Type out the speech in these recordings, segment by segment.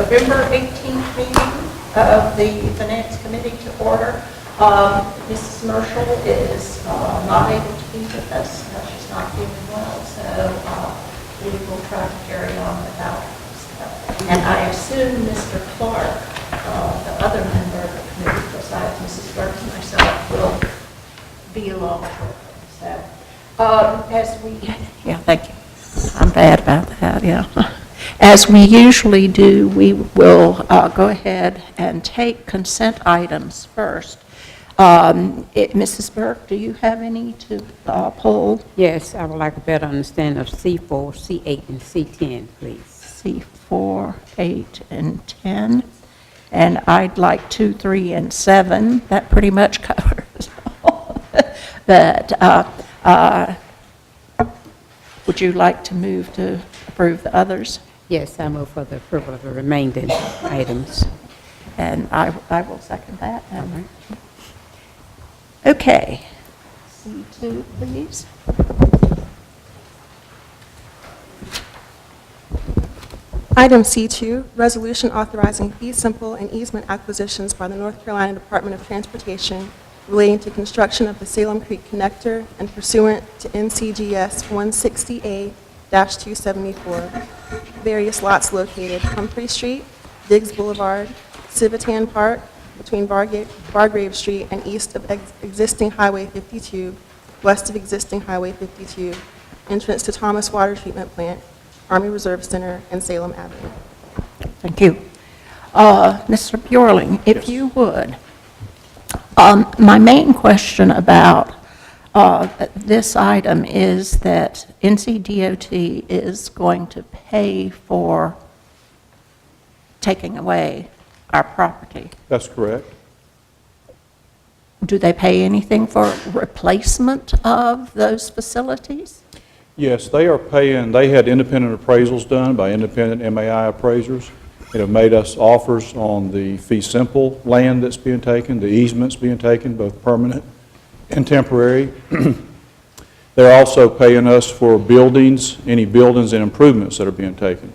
November 18th meeting of the Finance Committee to order. Mrs. Marshall is not able to be with us. She's not feeling well, so we will try to carry on without her. And I assume Mr. Clark, the other member of the committee, besides Mrs. Burke and myself, will be along shortly. So, yeah, thank you. I'm bad about that, yeah. As we usually do, we will go ahead and take consent items first. Mrs. Burke, do you have any to pull? Yes, I would like a better understanding of C4, C8, and C10, please. C4, 8, and 10. And I'd like 2, 3, and 7. That pretty much covers all. But would you like to move to approve the others? Yes, I move for the approval of the remaining items. And I will second that. Okay. C2, please. Item C2, resolution authorizing fee simple and easement acquisitions by the North Carolina Department of Transportation relating to construction of the Salem Creek Connector and pursuant to NCGS 160A-274, various lots located Humphrey Street, Diggs Boulevard, Civitan Park, between Bargrave Street and east of existing Highway 52, west of existing Highway 52, entrance to Thomas Water Treatment Plant, Army Reserve Center, and Salem Avenue. Thank you. Mr. Bjorling, if you would. My main question about this item is that NCDOT is going to pay for taking away our property. That's correct. Do they pay anything for replacement of those facilities? Yes, they are paying. They had independent appraisals done by independent MAI appraisers that have made us offers on the fee simple land that's being taken, the easements being taken, both permanent and temporary. They're also paying us for buildings, any buildings and improvements that are being taken.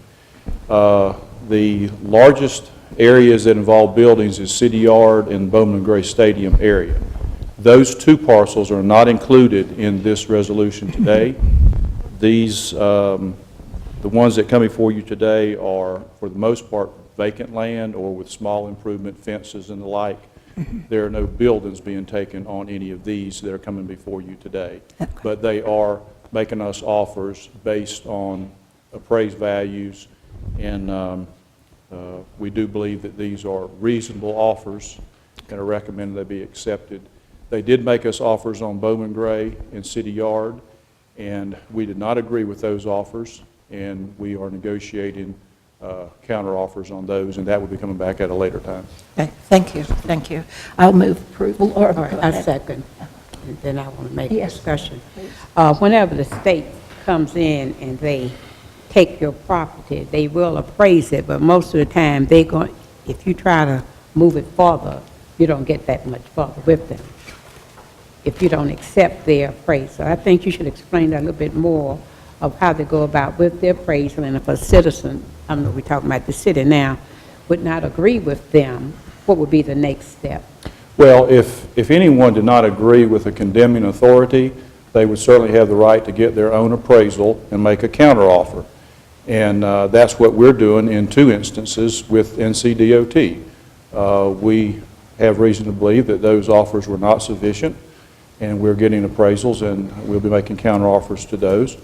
The largest areas that involve buildings is City Yard and Bowman Gray Stadium area. Those two parcels are not included in this resolution today. These, the ones that come before you today are, for the most part, vacant land or with small improvement fences and the like. There are no buildings being taken on any of these that are coming before you today. Okay. But they are making us offers based on appraised values, and we do believe that these are reasonable offers and are recommended they be accepted. They did make us offers on Bowman Gray and City Yard, and we did not agree with those offers, and we are negotiating counter offers on those, and that will be coming back at a later time. Okay, thank you, thank you. I'll move approval or. All right, I second. And then I want to make a Yes, discussion. please. Whenever the state comes in and they take your property, they will appraise it, but most of the time, if you try to move it further, you don't get that much further with them if you don't accept their appraisal. I think you should explain that a little bit more of how they go about with their appraisal, and if a citizen, I don't know, we're talking about the city now, would not agree with them, what would be the next step? Well, if anyone did not agree with a condemning authority, they would certainly have the right to get their own appraisal and make a counteroffer. And that's what we're doing in 2 instances with NCDOT. We have reason to believe that those offers were not sufficient, and we're getting appraisals, and we'll be making counteroffers to those.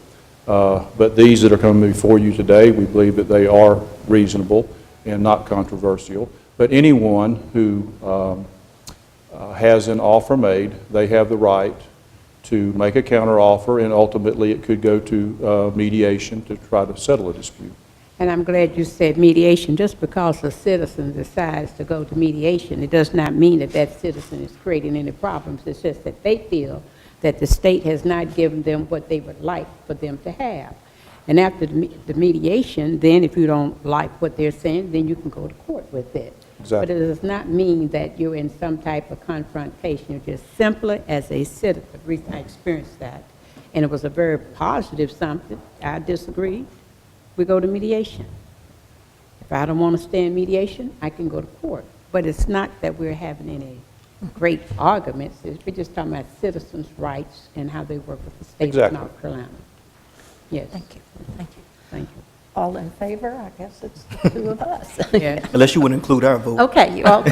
But these that are coming before you today, we believe that they are reasonable and not controversial. But anyone who has an offer made, they have the right to make a counteroffer, and ultimately it could go to mediation to try to settle a dispute. And I'm glad you said mediation. Just because a citizen decides to go to mediation, it does not mean that that citizen is creating any problems. It's just that they feel that the state has not given them what they would like for them to have. And after the mediation, then if you don't like what they're saying, then you can go to court with it. Exactly. But it does not mean that you're in some type of confrontation. You're just simply as a citizen. I experienced that. And it was a very positive something. I disagree. We go to mediation. If I don't want to stay in mediation, I can go to court. But it's not that we're having any great arguments. We're just talking about citizens' rights and how they work with the state Exactly. of North Carolina. Yes. Thank you, thank you. Thank you. All in favor? I guess it's the two of us. Yeah. Unless you would include our vote. Okay, you all.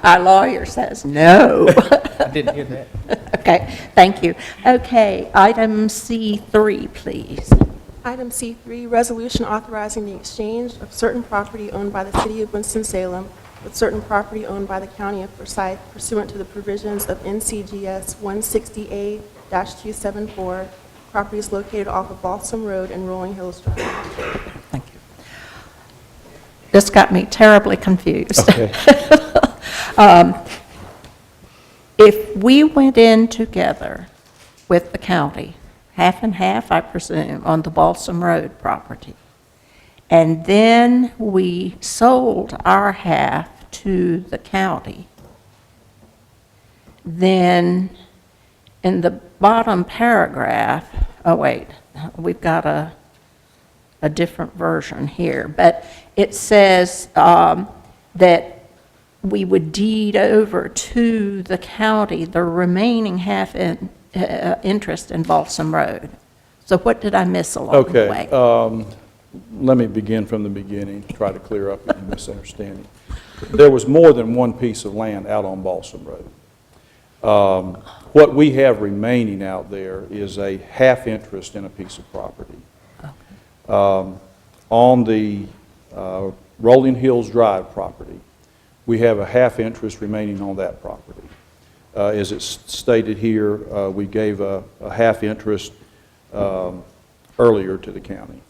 Our lawyer says no. I didn't hear that. Okay, thank you. Okay, item C3, please. Item C3, resolution authorizing the exchange of certain property owned by the City of Winston-Salem with certain property owned by the County of Forsyth pursuant to the provisions of NCGS 160A-274, properties located off of Balsam Road and Rolling Hills Drive. Thank you. This got me terribly confused. Okay. If we went in together with the county, half and half, I presume, on the Balsam Road property, and then we sold our half to the county, then in the bottom paragraph, oh wait, we've got a different version here, but it says that we would deed over to the county the remaining half interest in Balsam Road. So what did I miss along the way? Okay, let me begin from the beginning, try to clear up any misunderstanding. There was more than one piece of land out on Balsam Road. What we have remaining out there is a half interest in a piece of property. On the Rolling Hills Drive property, we have a half interest remaining on that property. As it's stated here, we gave a half interest earlier to the county.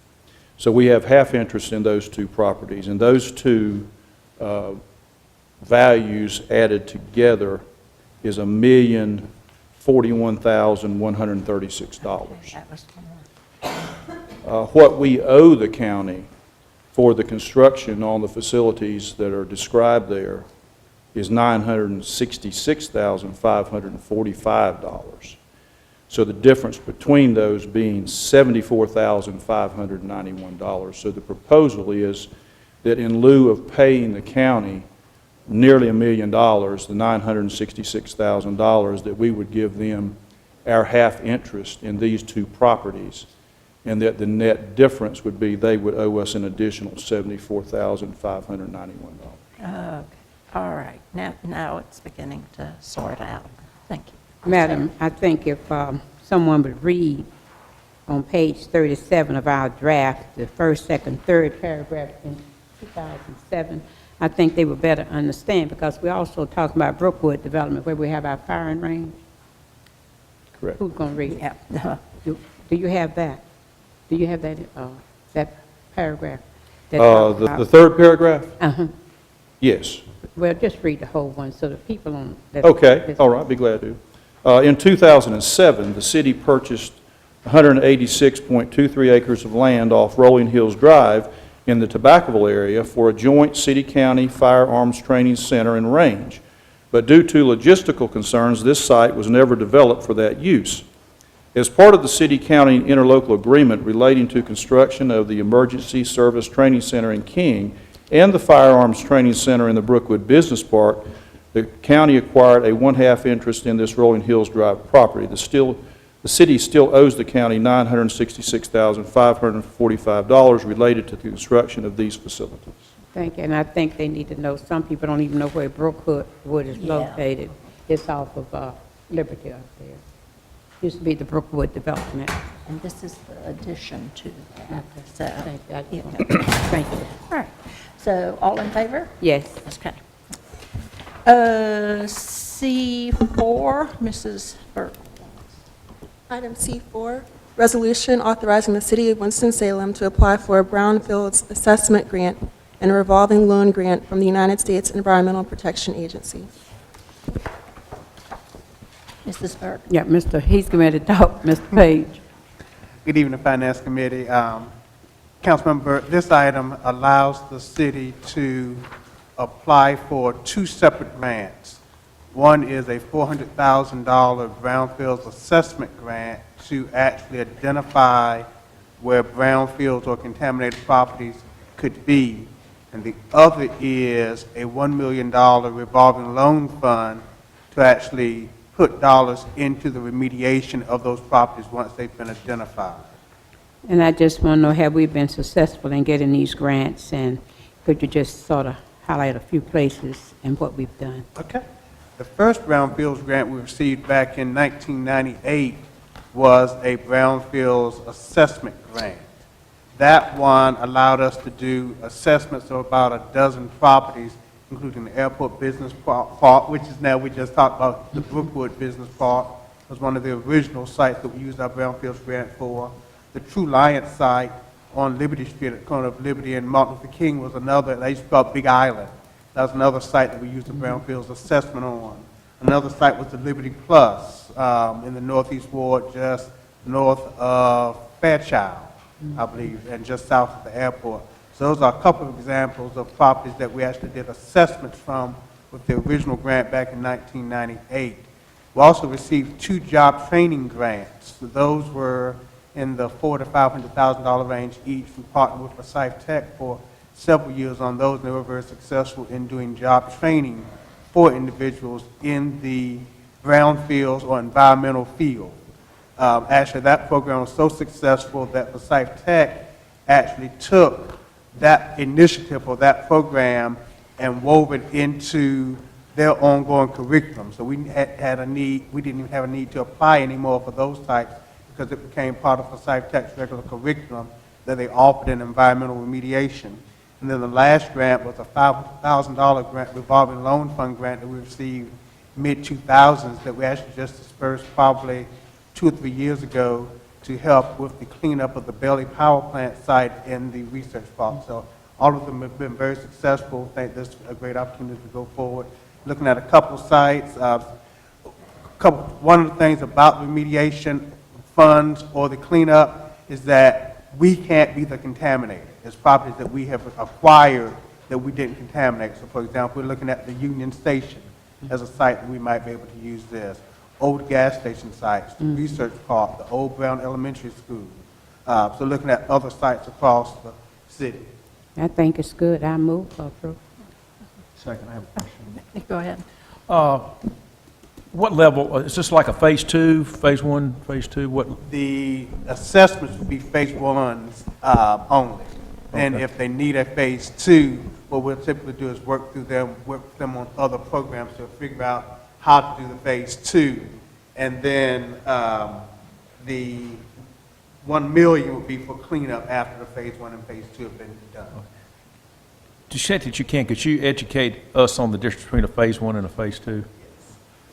So we have half interest in those two properties, and those two values added together is $1,041,136. That was What we owe the county for the construction on the facilities that are described there is $966,545. So the difference between those being $74,591. So the proposal is that in lieu of paying the county nearly $1 million, the $966,000, that we would give them our half interest in these two properties, and that the net difference would be they would owe us an additional $74,591. okay. All right, now it's beginning to sort out. Thank you. Madam, I think if someone would read on page 37 of our draft, the first, second, third paragraph in 2007, I think they would better understand, because we're also talking about Brookwood development where we have our firing range. Correct. Who's going to read it? Yeah. Do you have that? Do you have that, that paragraph? that talks about- The third paragraph? Uh-huh. Yes. Well, just read the whole one so the people on. Okay, all right, be glad to. In 2007, the city purchased 186.23 acres of land off Rolling Hills Drive in the Tobaccoville area for a joint city-county firearms training center and range. But due to logistical concerns, this site was never developed for that use. As part of the city-county interlocal agreement relating to construction of the Emergency Service Training Center in King and the Firearms Training Center in the Brookwood Business Park, the county acquired a one-half interest in this Rolling Hills Drive property. The city still owes the county $966,545 related to the construction of these facilities. Thank you, and I think they need to know, some people don't even know where Brookwood is Yeah. located. It's off of Liberty up there. Used to be the Brookwood Development. And this is the addition to that. So, Thank you. I just yeah. want- Thank you. All right. So all in favor? Yes. Okay. C4, Mrs. Burke. Item C4, resolution authorizing the City of Winston-Salem to apply for a Brownfields Assessment Grant and a revolving loan grant from the United States Environmental Protection Agency. Mrs. Burke. Yeah, he's going to talk, Mr. Page. Good evening, Finance Committee. Councilmember, this item allows the city to apply for two separate grants. One is a $400,000 Brownfields Assessment Grant to actually identify where brownfields or contaminated properties could be. And the other is a $1 million revolving loan fund to actually put dollars into the remediation of those properties once they've been identified. And I just want to know, have we been successful in getting these grants? And could you just sort of highlight a few places and what we've done? Okay. The first brownfields grant we received back in 1998 was a brownfields assessment grant. That one allowed us to do assessments of about a dozen properties, including the airport business park, which is now, we just talked about the Brookwood Business Park, was one of the original sites that we used our brownfields grant for. The True Lion site on Liberty Street at the corner of Liberty and Martin Luther King was another, they used to call it Big Island. That was another site that we used the brownfields assessment on. Another site was the Liberty Plus in the Northeast Ward, just north of Fairchild, I believe, and just south of the airport. So those are a couple of examples of properties that we actually did assessments from with the original grant back in 1998. We also received 2 job training grants. Those were in the $400,000 to $500,000 range each. We partnered with Forsyth Tech for several years on those, and they were very successful in doing job training for individuals in the brownfields or environmental field. Actually, that program was so successful that Forsyth Tech actually took that initiative or that program and wove it into their ongoing curriculum. So we had a need, we didn't even have a need to apply anymore for those types because it became part of Forsyth Tech's regular curriculum that they offered in environmental remediation. And then the last grant was a $5,000 grant, revolving loan fund grant that we received mid-2000s that we actually just dispersed probably 2 or 3 years ago to help with the cleanup of the Bailey Power Plant site in the research park. So all of them have been very successful. I think this is a great opportunity to go forward. Looking at a couple sites, one of the things about remediation funds or the cleanup is that we can't be the contaminator. There's properties that we have acquired that we didn't contaminate. So for example, we're looking at the Union Station as a site that we might be able to use this. Old gas station sites, the research park, the old Brown Elementary School. So looking at other sites across the city. I think it's good. I move for approval. Second, I have a question. Go ahead. What level, is this like a phase 2, phase 1, phase 2? What? The assessments would be phase 1s only. And Okay. if they need a phase 2, what we'll typically do is work with them on other programs to figure out how to do the phase 2. And then the $1 million would be for cleanup after the phase 1 and phase 2 have been done. To say that you can, could you educate us on the difference between a phase 1 and a phase 2?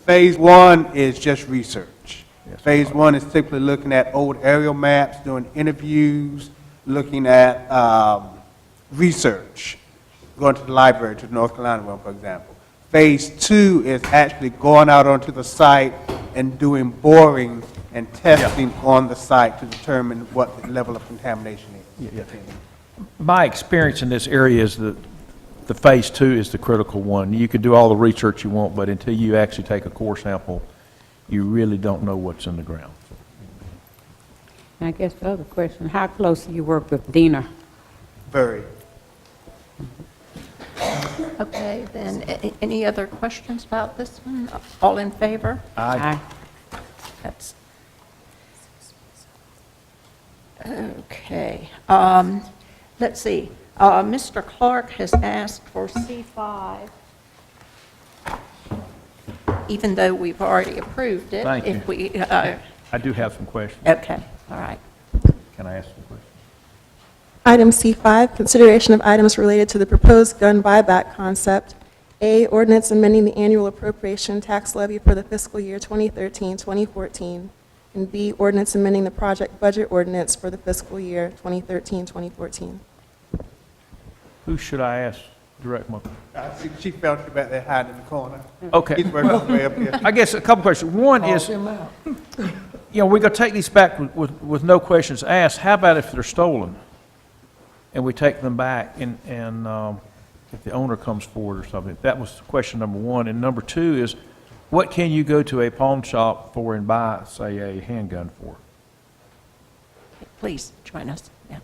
Phase 1 is just research. Yes. Phase 1 is typically looking at old aerial maps, doing interviews, looking at research, going to the library, to the North Carolina one, for example. Phase 2 is actually going out onto the site and doing boring and testing on the site to determine what the level of contamination is. Yeah. My experience in this area is that the phase 2 is the critical one. You can do all the research you want, but until you actually take a core sample, you really don't know what's in the ground. And I guess the other question, how close do you work with Dina? Very. Okay, then, any other questions about this one? All in favor? Aye. That's, okay. Let's see. Mr. Clark has asked for C5, even though we've already approved it. Thank you. If we, I do have some questions. okay, all right. Can I ask some questions? Item C5, consideration of items related to the proposed gun buyback concept. A, ordinance amending the annual appropriation tax levy for the fiscal year 2013-2014. And B, ordinance amending the project budget ordinance for the fiscal year 2013-2014. Who should I ask? Direct my, I see Chief Belcher back there hiding in the corner. okay. He's working his way up here. I guess a couple questions. One is, you know, we're going to take these back with no questions asked. How about if they're stolen? And we take them back and if the owner comes forward or something? That was question number one. And number two is, what can you go to a pawn shop for and buy, say, a handgun for? please join us. Yeah.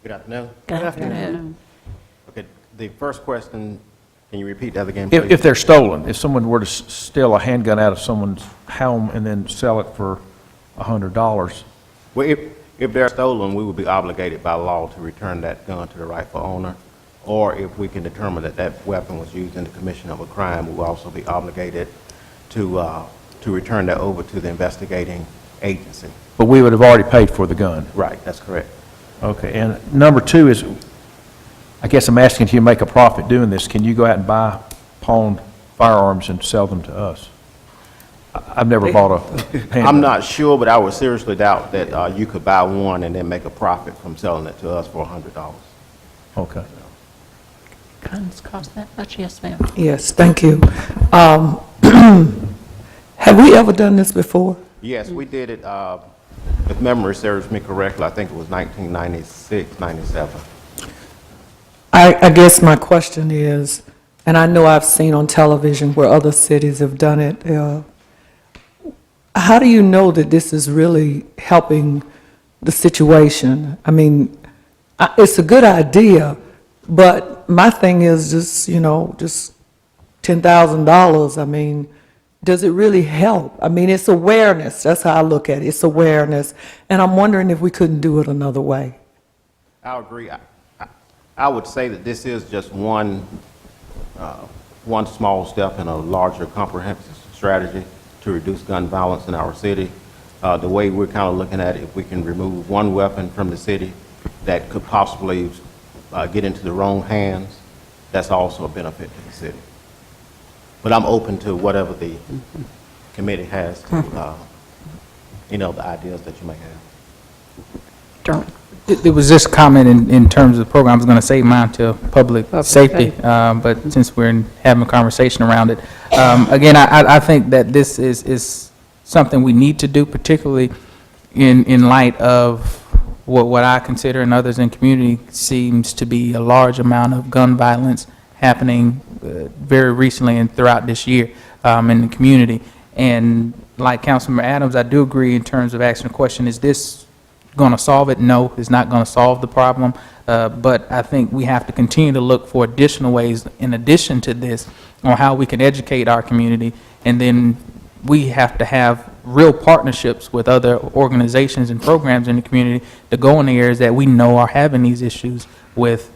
Good afternoon. Good afternoon. Okay, the first question, can you repeat that again, please? If they're stolen, if someone were to steal a handgun out of someone's home and then sell it for $100, Well, if they're stolen, we would be obligated by law to return that gun to the rightful owner. Or if we can determine that that weapon was used in the commission of a crime, we will also be obligated to return that over to the investigating agency. but we would have already paid for the gun. Right, that's correct. Okay, and number two is, I guess I'm asking if you make a profit doing this, can you go out and buy pawned firearms and sell them to us? I've never bought a handgun. I'm not sure, but I would seriously doubt that you could buy one and then make a profit from selling it to us for $100. Okay. Guns cost that much? Yes, ma'am. Yes, thank you. Have we ever done this before? Yes, we did it, if memory serves me correctly, I think it was 1996, 97. I guess my question is, and I know I've seen on television where other cities have done it, how do you know that this is really helping the situation? I mean, it's a good idea, but my thing is just, just $10,000. I mean, does it really help? I mean, it's awareness. That's how I look at it. It's awareness. And I'm wondering if we couldn't do it another way. I agree. I would say that this is just one small step in a larger comprehensive strategy to reduce gun violence in our city. The way we're kind of looking at it, if we can remove one weapon from the city that could possibly get into the wrong hands, that's also a benefit to the city. But I'm open to whatever the committee has to, the ideas that you may have. Durham. It was just a comment in terms of the program. I was going to save mine to public safety, but since we're having a conversation around it, again, I think that this is something we need to do, particularly in light of what I consider and others in community seems to be a large amount of gun violence happening very recently and throughout this year in the community. And like Councilmember Adams, I do agree in terms of asking the question, is this going to solve it? No, it's not going to solve the problem. But I think we have to continue to look for additional ways in addition to this on how we can educate our community. And then we have to have real partnerships with other organizations and programs in the community to go in the areas that we know are having these issues with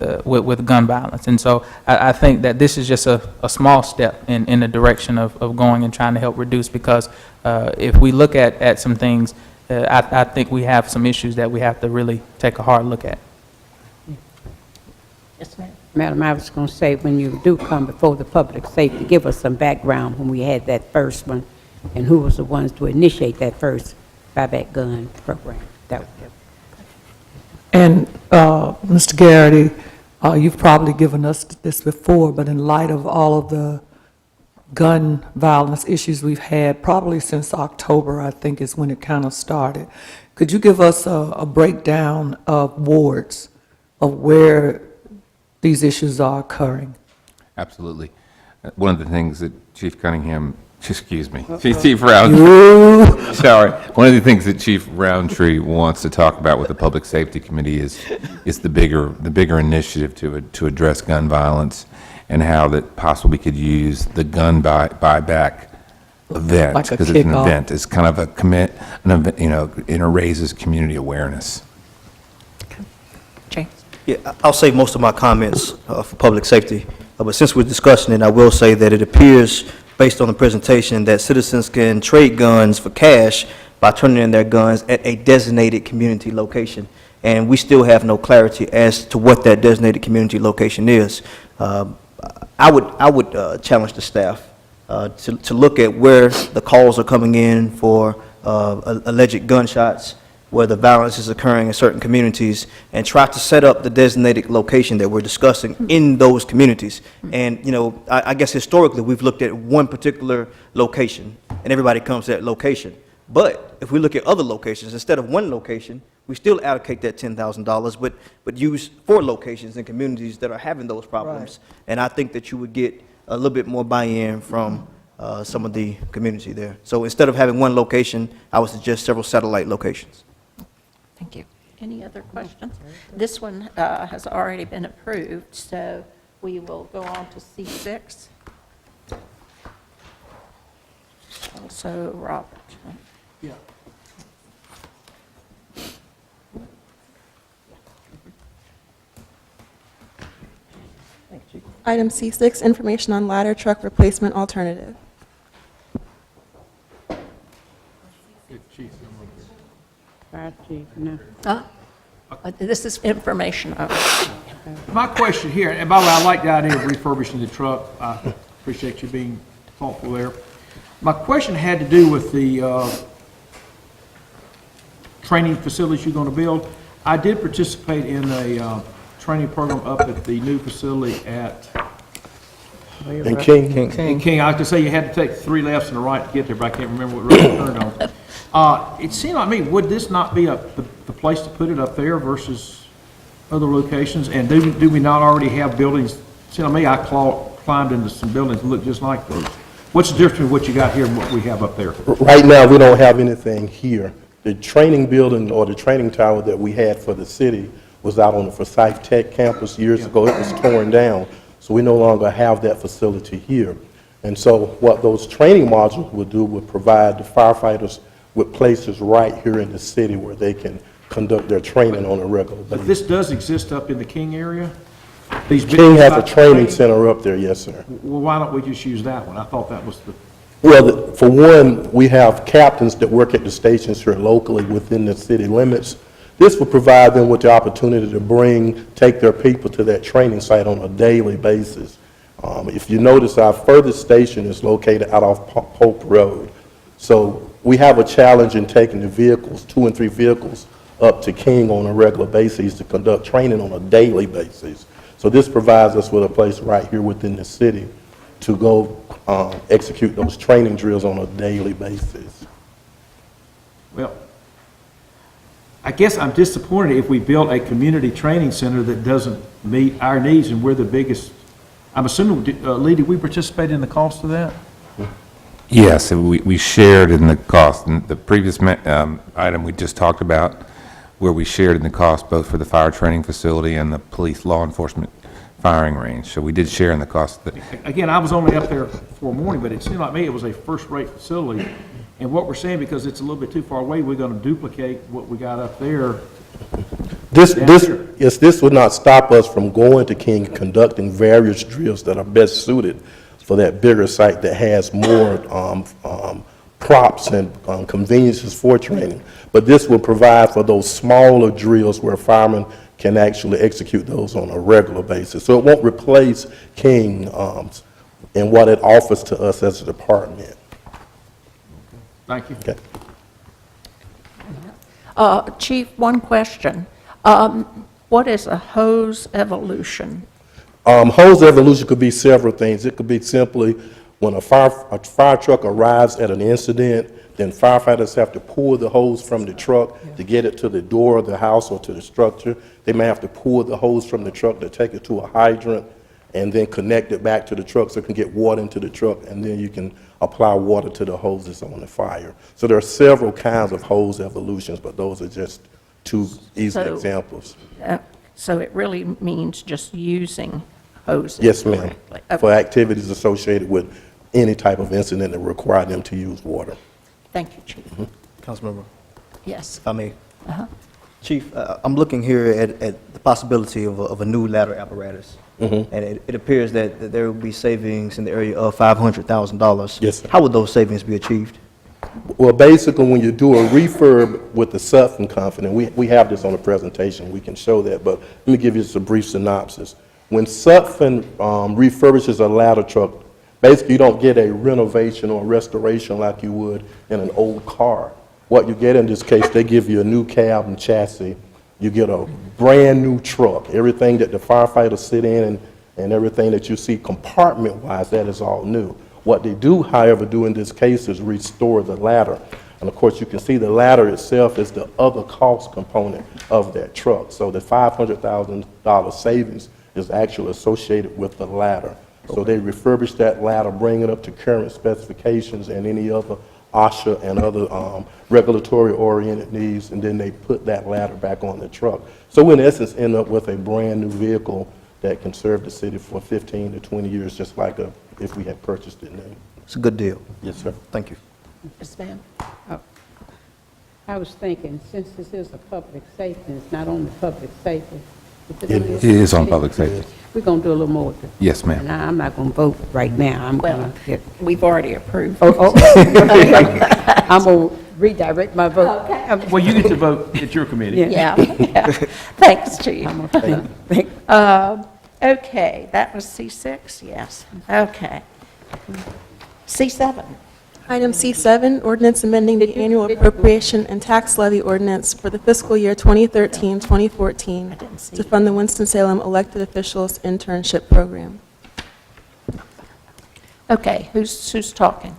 gun violence. And so I think that this is just a small step in the direction of going and trying to help reduce, because if we look at some things, I think we have some issues that we have to really take a hard look at. Yes, ma'am. Madam, I was going to say, when you do come before the public safety, give us some background when we had that first one, and who was the ones to initiate that first buyback gun program. That was it. And Mr. Garrity, you've probably given us this before, but in light of all of the gun violence issues we've had, probably since October, I think is when it kind of started, could you give us a breakdown of wards of where these issues are occurring? Absolutely. One of the things that Chief Cunningham, excuse me, Chief Roundtree, sorry. One of the things that Chief Roundtree wants to talk about with the Public Safety Committee is the bigger initiative to address gun violence, and how that possibly could use the gun buyback event, Like a because it's an kickoff. event. It's kind of an event, it raises community awareness. James. Yeah, I'll save most of my comments for public safety, but since we're discussing it, I will say that it appears, based on the presentation, that citizens can trade guns for cash by turning in their guns at a designated community location, and we still have no clarity as to what that designated community location is. I would challenge the staff to look at where the calls are coming in for alleged gunshots, where the violence is occurring in certain communities, and try to set up the designated location that we're discussing in those communities. And, I guess historically, we've looked at one particular location, and everybody comes to that location. But if we look at other locations, instead of one location, we still allocate that $10,000, but use 4 locations in communities that are having those problems. Right. And I think that you would get a little bit more buy-in from some of the community there. So instead of having one location, I would suggest several satellite locations. Thank you. Any other questions? This one has already been approved, so we will go on to C6. Also, Robert. Yeah. Item C6, information on ladder truck replacement alternative. Fire chief, no. This is information only. My question here, and by the way, I like the idea of refurbishing the truck. I appreciate you being thoughtful there. My question had to do with the training facilities you're going to build. I did participate in a training program up at the new facility at And King. in King. I was going to say you had to take 3 lefts and a right to get there, but I can't remember what road you turned on. It seemed like me, would this not be the place to put it up there versus other locations? And do we not already have buildings? See, like me, I climbed into some buildings that look just like those. What's the difference between what you got here and what we have up there? Right now, we don't have anything here. The training building or the training tower that we had for the city was out on the Forsyth Tech campus years ago. It was torn down, so we no longer have that facility here. And so what those training modules would do would provide the firefighters with places right here in the city where they can conduct their training on a regular But basis. this does exist up in the King area? These big- King has a training center up there, yes, sir. Well, why don't we just use that one? I thought that was the, Well, for one, we have captains that work at the stations here locally within the city limits. This will provide them with the opportunity to take their people to that training site on a daily basis. If you notice, our furthest station is located out off Polk Road. So we have a challenge in taking the vehicles, 2 and 3 vehicles, up to King on a regular basis to conduct training on a daily basis. So this provides us with a place right here within the city to go execute those training drills on a daily basis. well, I guess I'm disappointed if we built a community training center that doesn't meet our needs and we're the biggest. I'm assuming, Lee, did we participate in the cost of that? Yes, we shared in the cost. In the previous item we just talked about, where we shared in the cost both for the fire training facility and the police law enforcement firing range. So we did share in the cost. Again, I was only up there for a morning, but it seemed like me it was a first-rate facility. And what we're saying, because it's a little bit too far away, we're going to duplicate what we got up there. This would not stop us from going to King and conducting various drills that are best suited for that bigger site that has more props and conveniences for training. But this will provide for those smaller drills where firemen can actually execute those on a regular basis. So it won't replace King in what it offers to us as a department. Thank you. Okay. Chief, one question. What is a hose evolution? Hose evolution could be several things. It could be simply when a fire truck arrives at an incident, then firefighters have to pull the hose from the truck to get it to the door of the house or to the structure. They may have to pull the hose from the truck to take it to a hydrant and then connect it back to the truck so it can get water into the truck, and then you can apply water to the hoses on the fire. So there are several kinds of hose evolutions, but those are just 2 easy examples. So it really means just using hoses? Yes, ma'am. correctly. Okay. For activities associated with any type of incident that require them to use water. Thank you, Chief. Councilmember, Yes. if I may. Chief, I'm looking here at the possibility of a new ladder apparatus. And it appears that there will be savings in the area of $500,000. Yes, sir. How would those savings be achieved? Well, basically, when you do a refurb with the Sutphen Company, we have this on the presentation, we can show that, but let me give you just a brief synopsis. When Sutphen refurbishes a ladder truck, basically you don't get a renovation or restoration like you would in an old car. What you get in this case, they give you a new cab and chassis. You get a brand-new truck. Everything that the firefighters sit in and everything that you see compartment-wise, that is all new. What they do, however, do in this case is restore the ladder. And of course, you can see the ladder itself is the other cost component of that truck. So the $500,000 savings is actually associated with the ladder. So they refurbish that ladder, bring it up to current specifications and any other OSHA and other regulatory-oriented needs, and then they put that ladder back on the truck. So we, in essence, end up with a brand-new vehicle that can serve the city for 15 to 20 years, just like if we had purchased it new. It's a good deal. Yes, sir. Thank you. Yes, ma'am. I was thinking, since this is a public safety, and it's not only public safety. It It is on public safety. We're going to do a little more. Yes, ma'am. And I'm not going to vote right now. I'm going Well, to get, we've already approved. I'm going to redirect my vote. Okay. Well, you get to vote at your committee. Yeah. Yeah. Thanks, Chief. Thank- Okay, that was C6, yes. Okay. C7. Item C7, ordinance amending the annual appropriation and tax levy ordinance for the fiscal year 2013-2014 to fund the Winston-Salem elected officials internship program. Okay, who's talking?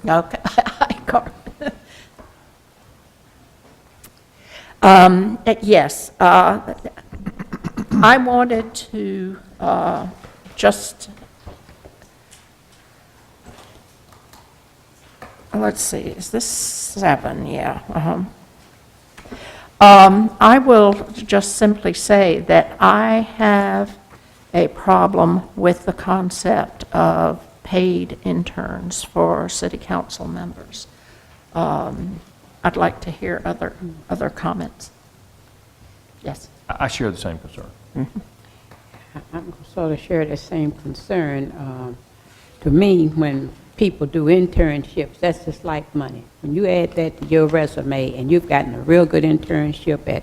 Okay. Hi, Carmen. Yes, I wanted to just, let's see, is this 7? Yeah. I will just simply say that I have a problem with the concept of paid interns for city council members. I'd like to hear other comments. Yes. I share the same concern. I'm sort of share the same concern. To me, when people do internships, that's just like money. When you add that to your resume and you've gotten a real good internship at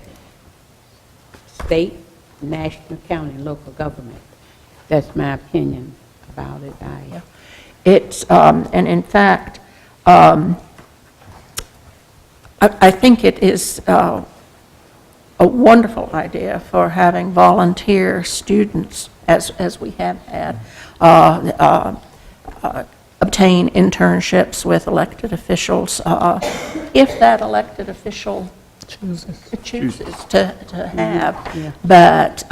state, national, county, and local government, that's my opinion about it. It's, and in fact, I think it is a wonderful idea for having volunteer students, as we have had, obtain internships with elected officials, if that elected official chooses to have. Yeah. But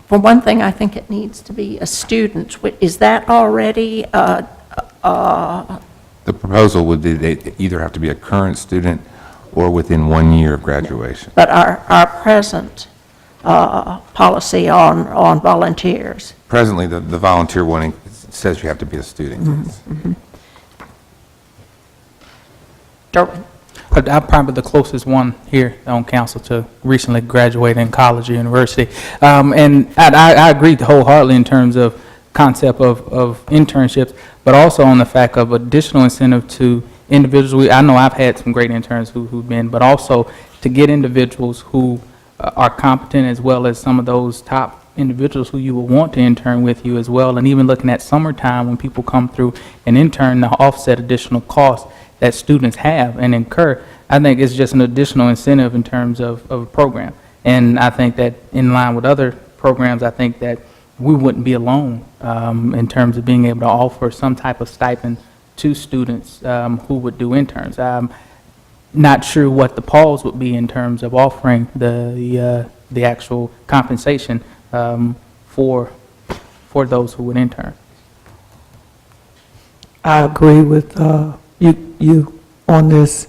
for one thing, I think it needs to be a student. Is that already The proposal would be they either have to be a current student or within 1 year of graduation. but our present policy on volunteers? Presently, the volunteer one says you have to be a student. Derwin? I'm probably the closest one here on council to recently graduating in college or university. And I agree wholeheartedly in terms of concept of internships, but also on the fact of additional incentive to individuals. I know I've had some great interns who've been, but also to get individuals who are competent, as well as some of those top individuals who you will want to intern with you as well. And even looking at summertime when people come through and intern to offset additional costs that students have and incur, I think it's just an additional incentive in terms of a program. And I think that in line with other programs, I think that we wouldn't be alone in terms of being able to offer some type of stipend to students who would do interns. I'm not sure what the pause would be in terms of offering the actual compensation for those who would intern. I agree with you on this.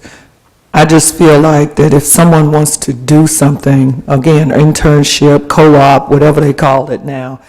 I just feel like that if someone wants to do something, again, internship, co-op, whatever they call it now,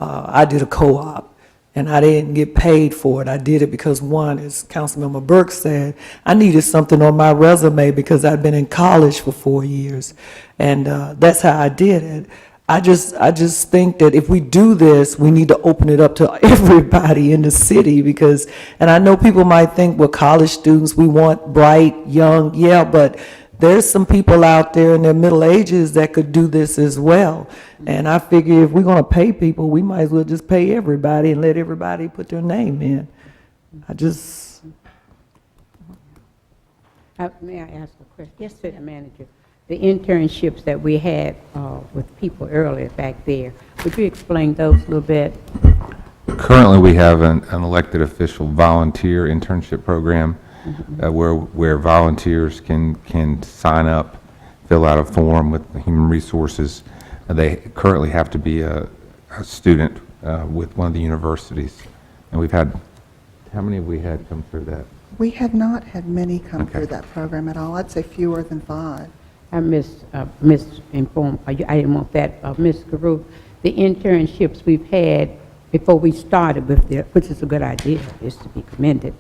I did a co-op, and I didn't get paid for it. I did it because, one, as Councilmember Burke said, I needed something on my resume because I'd been in college for 4 years, and that's how I did it. I just think that if we do this, we need to open it up to everybody in the city because, and I know people might think, well, college students, we want bright, young, yeah, but there's some people out there in their middle ages that could do this as well. And I figure if we're going to pay people, we might as well just pay everybody and let everybody put their name in. May I ask a question? Yes, City Manager. The internships that we had with people earlier back there, would you explain those a little bit? Currently, we have an elected official volunteer internship program where volunteers can sign up, fill out a form with Human Resources. They currently have to be a student with one of the universities And we've had, how many have we had come through that? We have not had many come Okay. through that program at all. I'd say fewer than 5. I misinformed, I didn't want that, Ms. Carew. The internships we've had before we started with the, which is a good idea, is to be commended.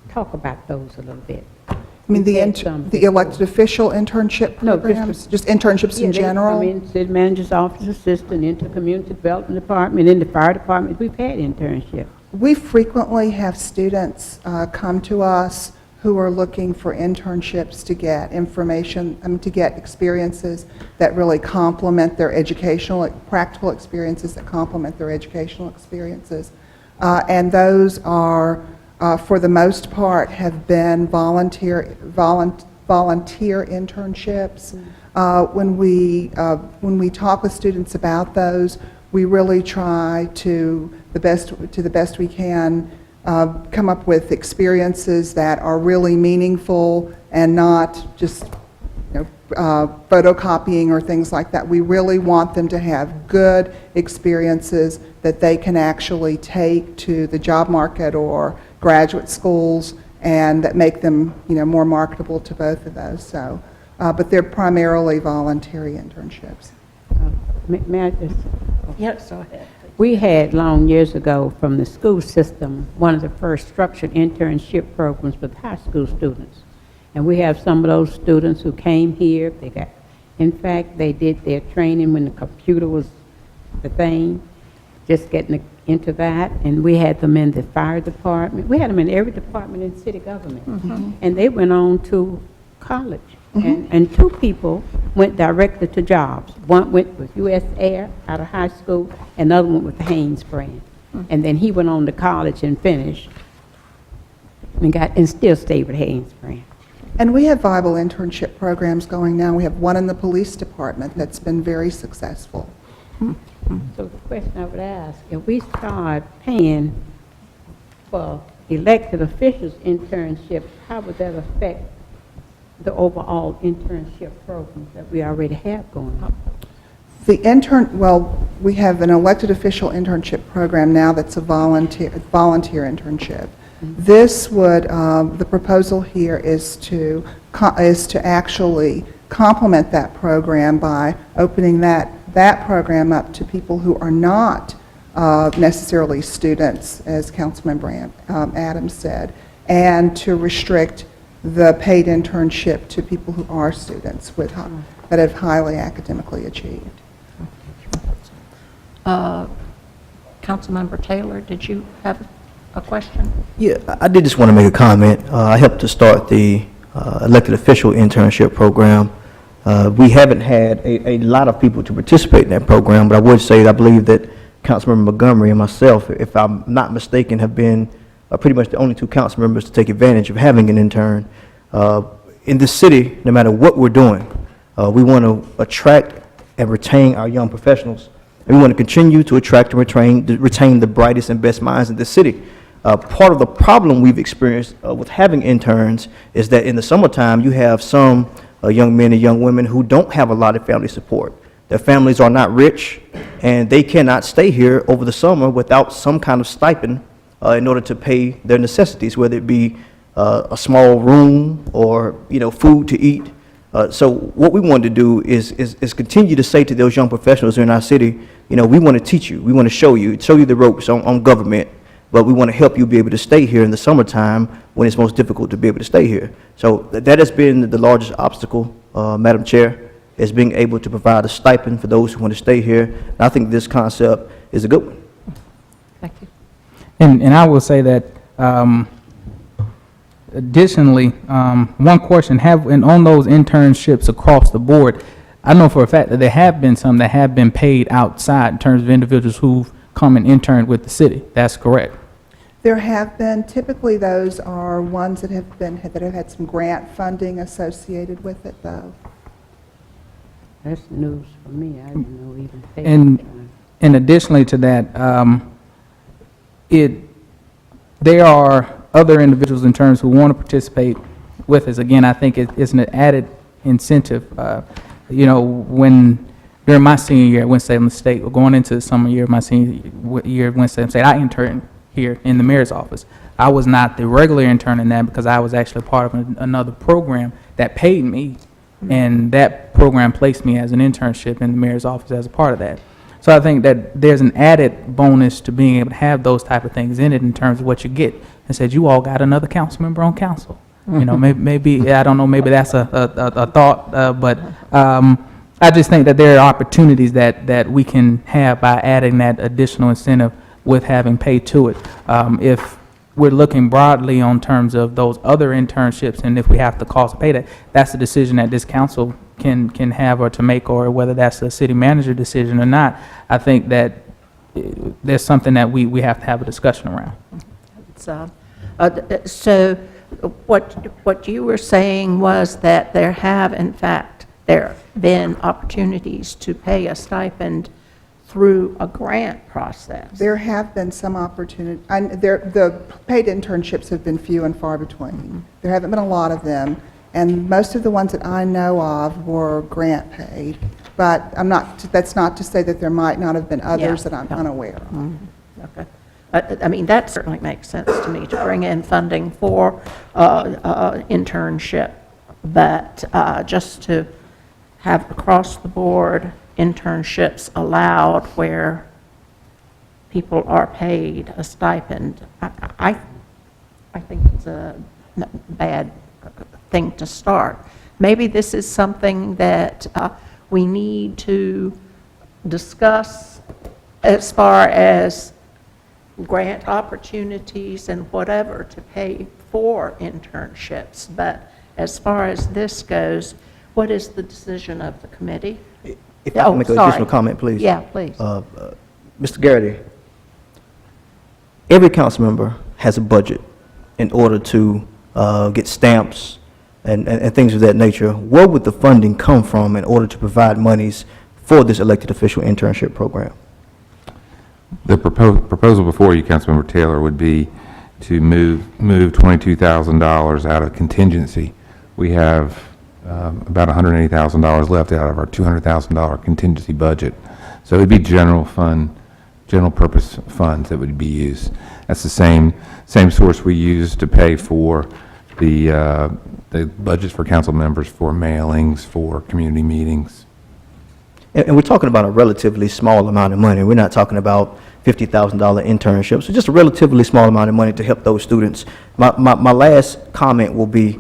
Talk about those a little bit. I mean, the We've had some the before. elected official internship No, programs? Just internships Yeah, in they general? come in, city manager's office assistant, into community development department, in the fire department, we've had internships. We frequently have students come to us who are looking for internships to get information, to get experiences that really complement their educational, practical experiences that complement their educational experiences. And those are, for the most part, have been volunteer internships. When we talk with students about those, we really try to the best we can come up with experiences that are really meaningful and not just photocopying or things like that. We really want them to have good experiences that they can actually take to the job market or graduate schools, and that make them more marketable to both of those. So, but they're primarily voluntary internships. May I just? Yes, go ahead. We had long years ago from the school system, one of the first structured internship programs with high school students. And we have some of those students who came here, in fact, they did their training when the computer was the thing, just getting into that. And we had them in the fire department. We had them in every department in city government. And they went on to college. And 2 people went directly to jobs. One went with U.S. Air out of high school, and the other one with the Haynes brand. And then he went on to college and finished, and still stayed with Haynes brand. And we have viable internship programs going now. We have one in the police department that's been very successful. So the question I would ask, if we start paying for elected officials internships, how would that affect the overall internship programs that we already have going on? Well, we have an elected official internship program now that's a volunteer internship. This would, the proposal here is to actually complement that program by opening that program up to people who are not necessarily students, as Councilmember Adams said, and to restrict the paid internship to people who are students that have highly academically achieved. Councilmember Taylor, did you have a question? Yeah, I did just want to make a comment. I helped to start the elected official internship program. We haven't had a lot of people to participate in that program, but I would say that I believe that Councilmember Montgomery and myself, if I'm not mistaken, have been pretty much the only 2 council members to take advantage of having an intern. In this city, no matter what we're doing, we want to attract and retain our young professionals. And we want to continue to attract and retain the brightest and best minds in this city. Part of the problem we've experienced with having interns is that in the summertime, you have some young men and young women who don't have a lot of family support. Their families are not rich, and they cannot stay here over the summer without some kind of stipend in order to pay their necessities, whether it be a small room or food to eat. So what we want to do is continue to say to those young professionals in our city, we want to teach you, we want to show you the ropes on government, but we want to help you be able to stay here in the summertime when it's most difficult to be able to stay here. So that has been the largest obstacle, Madam Chair, is being able to provide a stipend for those who want to stay here. And I think this concept is a good one. Thank you. And I will say that, additionally, one question, and on those internships across the board, I know for a fact that there have been some that have been paid outside in terms of individuals who've come and interned with the city. That's correct. There have been, typically those are ones that have had some grant funding associated with it, though. That's news for me, I didn't know even paid interns. And additionally to that, there are other individuals in terms who want to participate with us. Again, I think it's an added incentive. When during my senior year at Winston-Salem State, or going into the summer year of my senior year at Winston-Salem State, I interned here in the mayor's office. I was not the regular intern in that because I was actually part of another program that paid me, and that program placed me as an internship in the mayor's office as a part of that. So I think that there's an added bonus to being able to have those type of things in it in terms of what you get. And said, you all got another council member on council. You know, maybe I don't know, maybe that's a thought, but I just think that there are opportunities that we can have by adding that additional incentive with having pay to it. If we're looking broadly on terms of those other internships, and if we have to cost pay that, that's a decision that this council can have or to make, or whether that's a city manager decision or not. I think that there's something that we have to have a discussion around. So what you were saying was that there have, in fact, there been opportunities to pay a stipend through a grant process. There have been some opportunity, the paid internships have been few and far between. There haven't been a lot of them, and most of the ones that I know of were grant paid. But that's not to say that there might not have been others that I'm unaware of. Okay. I mean, that certainly makes sense to me, to bring in funding for internship, but just to have across-the-board internships allowed where people are paid a stipend, I think it's a bad thing to start. Maybe this is something that we need to discuss as far as grant opportunities and whatever to pay for internships. But as far as this goes, what is the decision of the committee? If I can make an additional comment, please. Yeah, please. Mr. Garrity, every council member has a budget in order to get stamps and things of that nature. Where would the funding come from in order to provide monies for this elected official internship program? The proposal before you, Councilmember Taylor, would be to move $22,000 out of contingency. We have about $180,000 left out of our $200,000 contingency budget. So it would be general purpose funds that would be used. That's the same source we use to pay for the budgets for council members, for mailings, for community meetings. And we're talking about a relatively small amount of money. We're not talking about $50,000 internships. So just a relatively small amount of money to help those students. My last comment will be,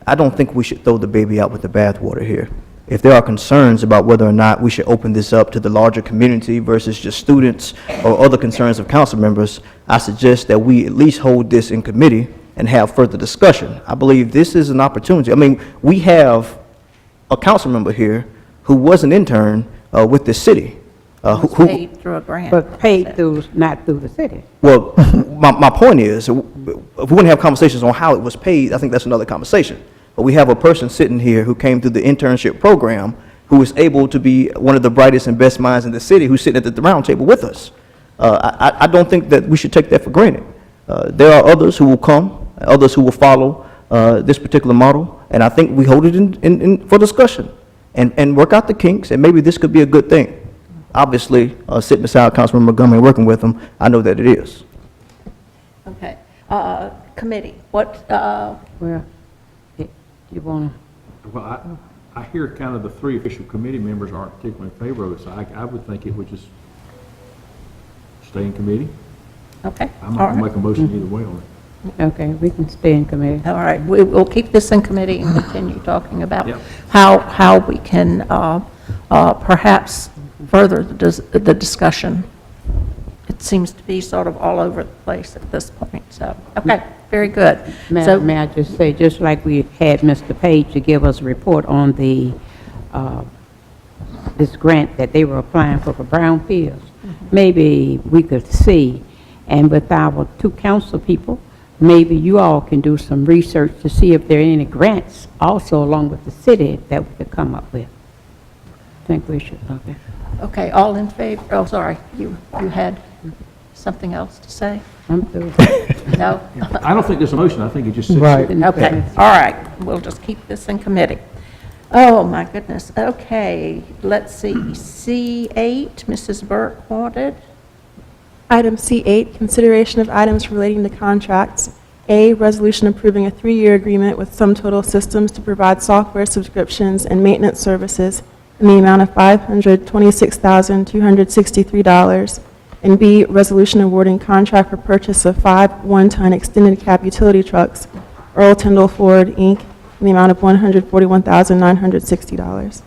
I don't think we should throw the baby out with the bathwater here. If there are concerns about whether or not we should open this up to the larger community versus just students or other concerns of council members, I suggest that we at least hold this in committee and have further discussion. I believe this is an opportunity. I mean, we have a council member here who was an intern with the city. Who paid through a grant. But paid through, not through the city. Well, my point is, if we want to have conversations on how it was paid, I think that's another conversation. But we have a person sitting here who came through the internship program who was able to be one of the brightest and best minds in the city who's sitting at the round table with us. I don't think that we should take that for granted. There are others who will come, others who will follow this particular model, and I think we hold it in for discussion and work out the kinks, and maybe this could be a good thing. Obviously, sitting beside Councilman Montgomery and working with him, I know that it is. Okay. Committee, what, Well, you want to, Well, I hear kind of the three official committee members aren't particularly in favor of it, so I would think it would just stay in committee. okay. I'm not All going to right. make a motion either way on it. okay, we can stay in committee. All right, we'll keep this in committee and continue talking about Yep. how we can perhaps further the discussion. It seems to be sort of all over the place at this point, so, okay, very good. So, May I just say, just like we had Mr. Page to give us a report on the, this grant that they were applying for brownfields, maybe we could see, and with our two council people, maybe you all can do some research to see if there are any grants also along with the city that we could come up with. I think we should, okay. okay, all in favor, oh, sorry, you had something else to say? I'm through. No? I don't think there's a motion, I think it just sits Right. there. Okay, all right, we'll just keep this in committee. Oh, my goodness, okay, let's see, C8, Mrs. Burke wanted. Item C8, consideration of items relating to contracts. A, resolution approving a 3-year agreement with Sum Total Systems to provide software subscriptions and maintenance services in the amount of $526,263. And B, resolution awarding contract for purchase of 5 one-ton extended cab utility trucks, Earl Tyndall Ford, Inc., in the amount of $141,960.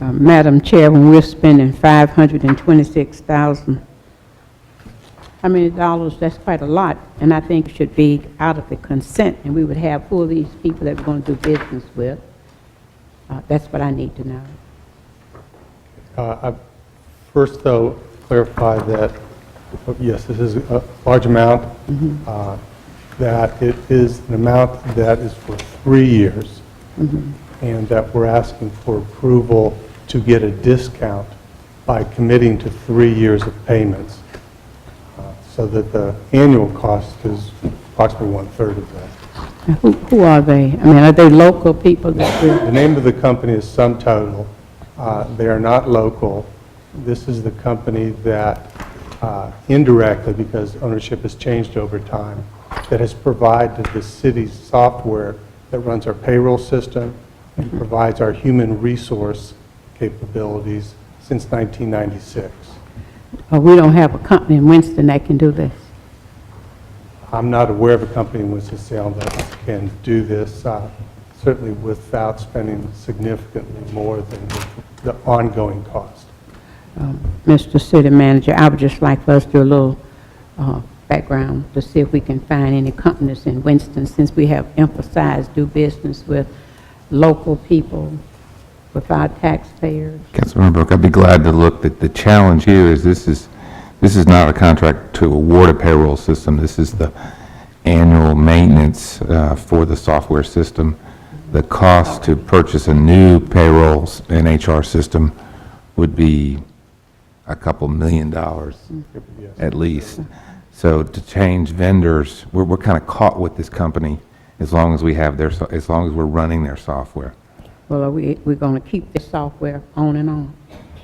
Madam Chair, when we're spending $526,000, how many dollars? That's quite a lot, and I think it should be out of the consent, and we would have who are these people that we're going to do business with. That's what I need to know. First, though, clarify that, yes, this is a large amount, that it is an amount that is for 3 years, and that we're asking for approval to get a discount by committing to 3 years of payments, so that the annual cost is approximately 1/3 of that. Who are they? I mean, are they local people that we're... The name of the company is Sum Total. They are not local. This is the company that indirectly, because ownership has changed over time, that has provided the city's software that runs our payroll system and provides our human resource capabilities since 1996. we don't have a company in Winston that can do this. I'm not aware of a company in Winston-Salem that can do this, certainly without spending significantly more than the ongoing cost. Mr. City Manager, I would just like for us to do a little background to see if we can find any companies in Winston, since we have emphasized do business with local people, with our taxpayers. Councilmember Brooke, I'd be glad to look. The challenge here is this is not a contract to award a payroll system. This is the annual maintenance for the software system. The cost to purchase a new payroll and HR system would be a couple $1 million at least. So to change vendors, we're kind of caught with this company as long as as long as we're running their software. Well, we're going to keep this software on and on.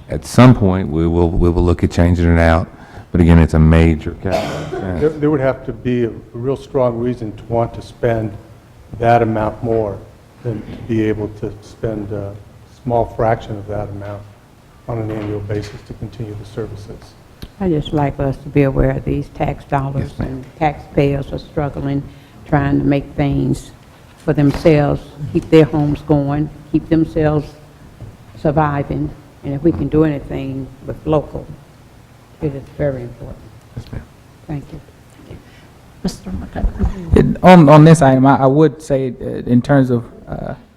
At some point, we will look at changing it out, but again, it's a major capital. There would have to be a real strong reason to want to spend that amount more than to be able to spend a small fraction of that amount on an annual basis to continue the services. I just like us to be aware of these tax dollars, Yes, ma'am. and taxpayers are struggling, trying to make things for themselves, keep their homes going, keep themselves surviving, and if we can do anything with local, it is very important. Yes, ma'am. Thank you. Mr. McCutcheon. On this item, I would say in terms of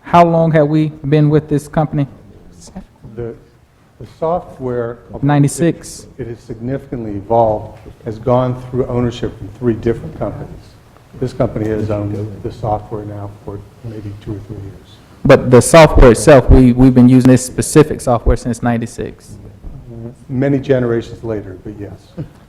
how long have we been with this company? The software... 96. It has significantly evolved, has gone through ownership from 3 different companies. This company has owned the software now for maybe 2 or 3 years. But the software itself, we've been using this specific software since 96. Many generations later, but yes.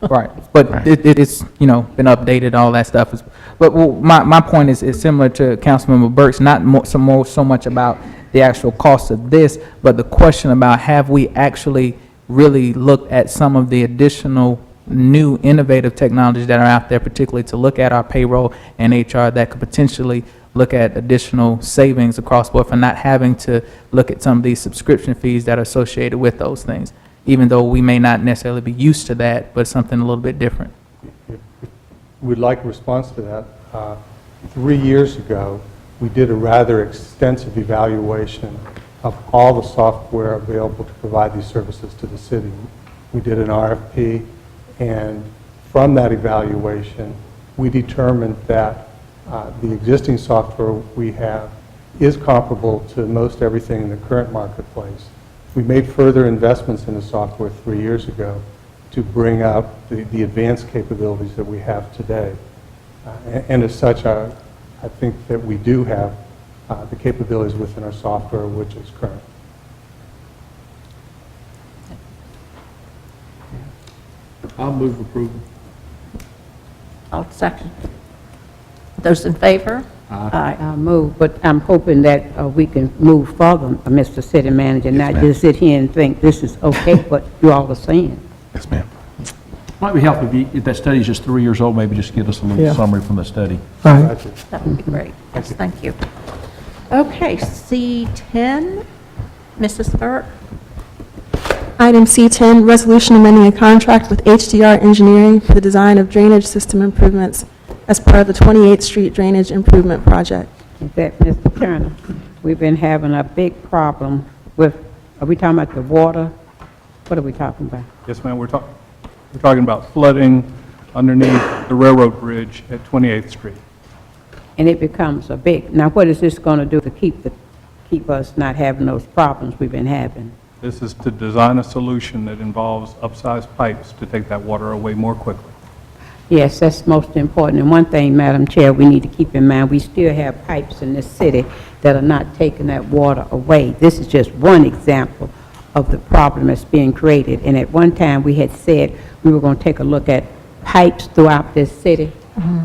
Right, but it's, been updated, all that stuff. But my point is similar to Councilmember Burke's, not so much about the actual cost of this, but the question about have we actually really looked at some of the additional new innovative technologies that are out there, particularly to look at our payroll and HR that could potentially look at additional savings across the board for not having to look at some of these subscription fees that are associated with those things, even though we may not necessarily be used to that, but something a little bit different. We'd like a response to that. 3 years ago, we did a rather extensive evaluation of all the software available to provide these services to the city. We did an RFP, and from that evaluation, we determined that the existing software we have is comparable to most everything in the current marketplace. We made further investments in the software 3 years ago to bring up the advanced capabilities that we have today. And as such, I think that we do have the capabilities within our software which is current. I'll move approval. I'll second. Those in favor? Aye. I'll move, but I'm hoping that we can move further, Mr. City Manager, Yes, not ma'am. just sit here and think this is okay, what you all are saying. Yes, ma'am. Might be helpful if that study is just 3 years old, maybe just give us a Yeah. little summary from the study. Right. That would be great. Yes, thank you. Okay, C10, Mrs. Burke. Item C10, resolution amending a contract with HDR Engineering for the design of drainage system improvements as part of the 28th Street Drainage Improvement Project. Is that Mr. Turner? We've been having a big problem with, are we talking about the water? What are we talking about? Yes, ma'am, we're talking about flooding underneath the railroad bridge at 28th Street. And it becomes a big, now what is this going to do to keep us not having those problems we've been having? This is to design a solution that involves upsized pipes to take that water away more quickly. Yes, that's most important. And one thing, Madam Chair, we need to keep in mind, we still have pipes in this city that are not taking that water away. This is just one example of the problem that's being created. And at one time, we had said we were going to take a look at pipes throughout this city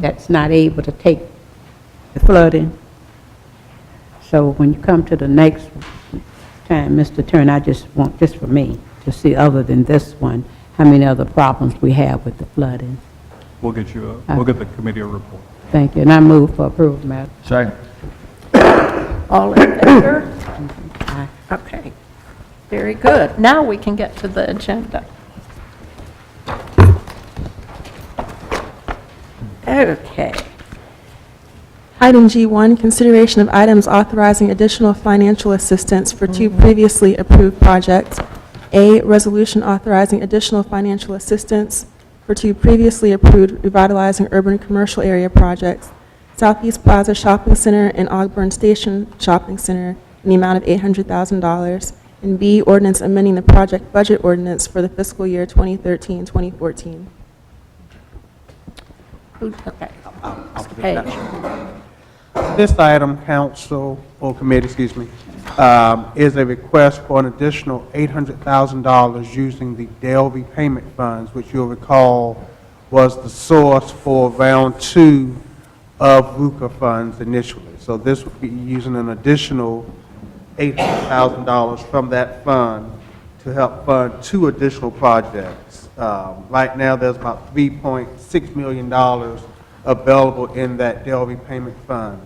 that's not able to take the flooding. So when you come to the next time, Mr. Turner, I just want, just for me, to see other than this one, how many other problems we have with the flooding. We'll get the committee a report. Thank you. And I move for approval, Madam. Second. All in favor? Okay, very good. Now we can get to the agenda. Okay. Item G1, consideration of items authorizing additional financial assistance for two previously approved projects. A, resolution authorizing additional financial assistance for two previously approved revitalizing urban commercial area projects, Southeast Plaza Shopping Center and Ogburn Station Shopping Center, in the amount of $800,000. And B, ordinance amending the project budget ordinance for the fiscal year 2013-2014. Okay. I'll give Page. that. This item, council, or committee, excuse me, is a request for an additional $800,000 using the Dell repayment funds, which you'll recall was the source for round 2 of RUCA funds initially. So this would be using an additional $800,000 from that fund to help fund 2 additional projects. Right now, there's about $3.6 million available in that Dell repayment fund.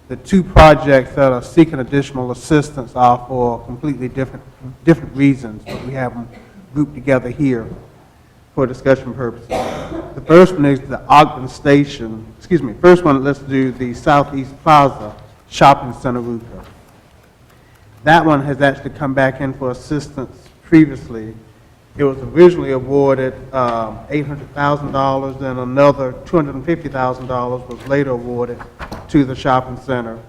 The 2 projects that are seeking additional assistance are for completely different reasons, but we have them grouped together here for discussion purposes. The first one is the Ogden Station, first one, let's do the Southeast Plaza Shopping Center RUCA. That one has actually come back in for assistance previously. It was originally awarded $800,000, then another $250,000 was later awarded to the shopping center.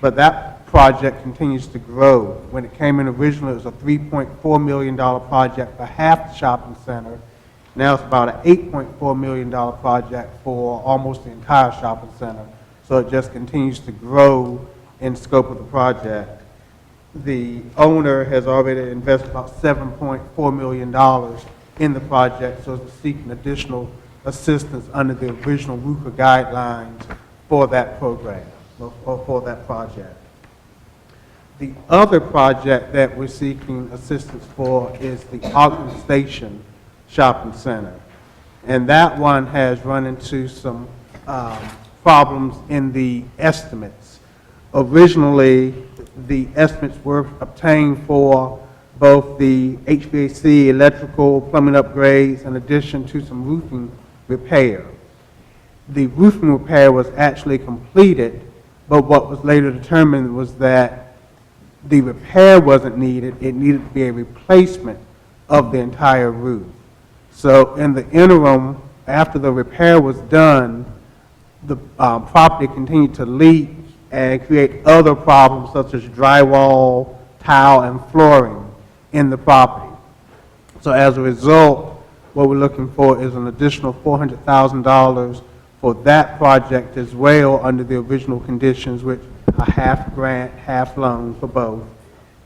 But that project continues to grow. When it came in originally, it was a $3.4 million project for half the shopping center. Now it's about an $8.4 million project for almost the entire shopping center. So it just continues to grow in scope of the project. The owner has already invested about $7.4 million in the project, so it's seeking additional assistance under the original RUCA guidelines for that program, or for that project. The other project that we're seeking assistance for is the Ogden Station Shopping Center. And that one has run into some problems in the estimates. Originally, the estimates were obtained for both the HVAC, electrical, plumbing upgrades, in addition to some roofing repair. The roofing repair was actually completed, but what was later determined was that the repair wasn't needed. It needed to be a replacement of the entire roof. So in the interim, after the repair was done, the property continued to leak and create other problems such as drywall, tile, and flooring in the property. So as a result, what we're looking for is an additional $400,000 for that project as well under the original conditions, which are half grant, half loan for both,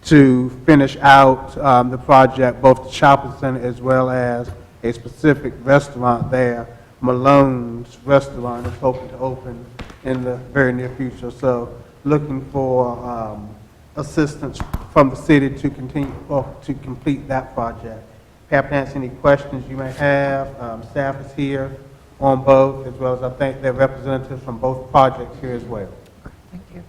to finish out the project, both the shopping center as well as a specific restaurant there. Malone's Restaurant is hoping to open in the very near future. So looking for assistance from the city to continue, or to complete that project. happy to answer any questions you may have. Staff is here on both, as well as I think there are representatives from both projects here as well. Thank you.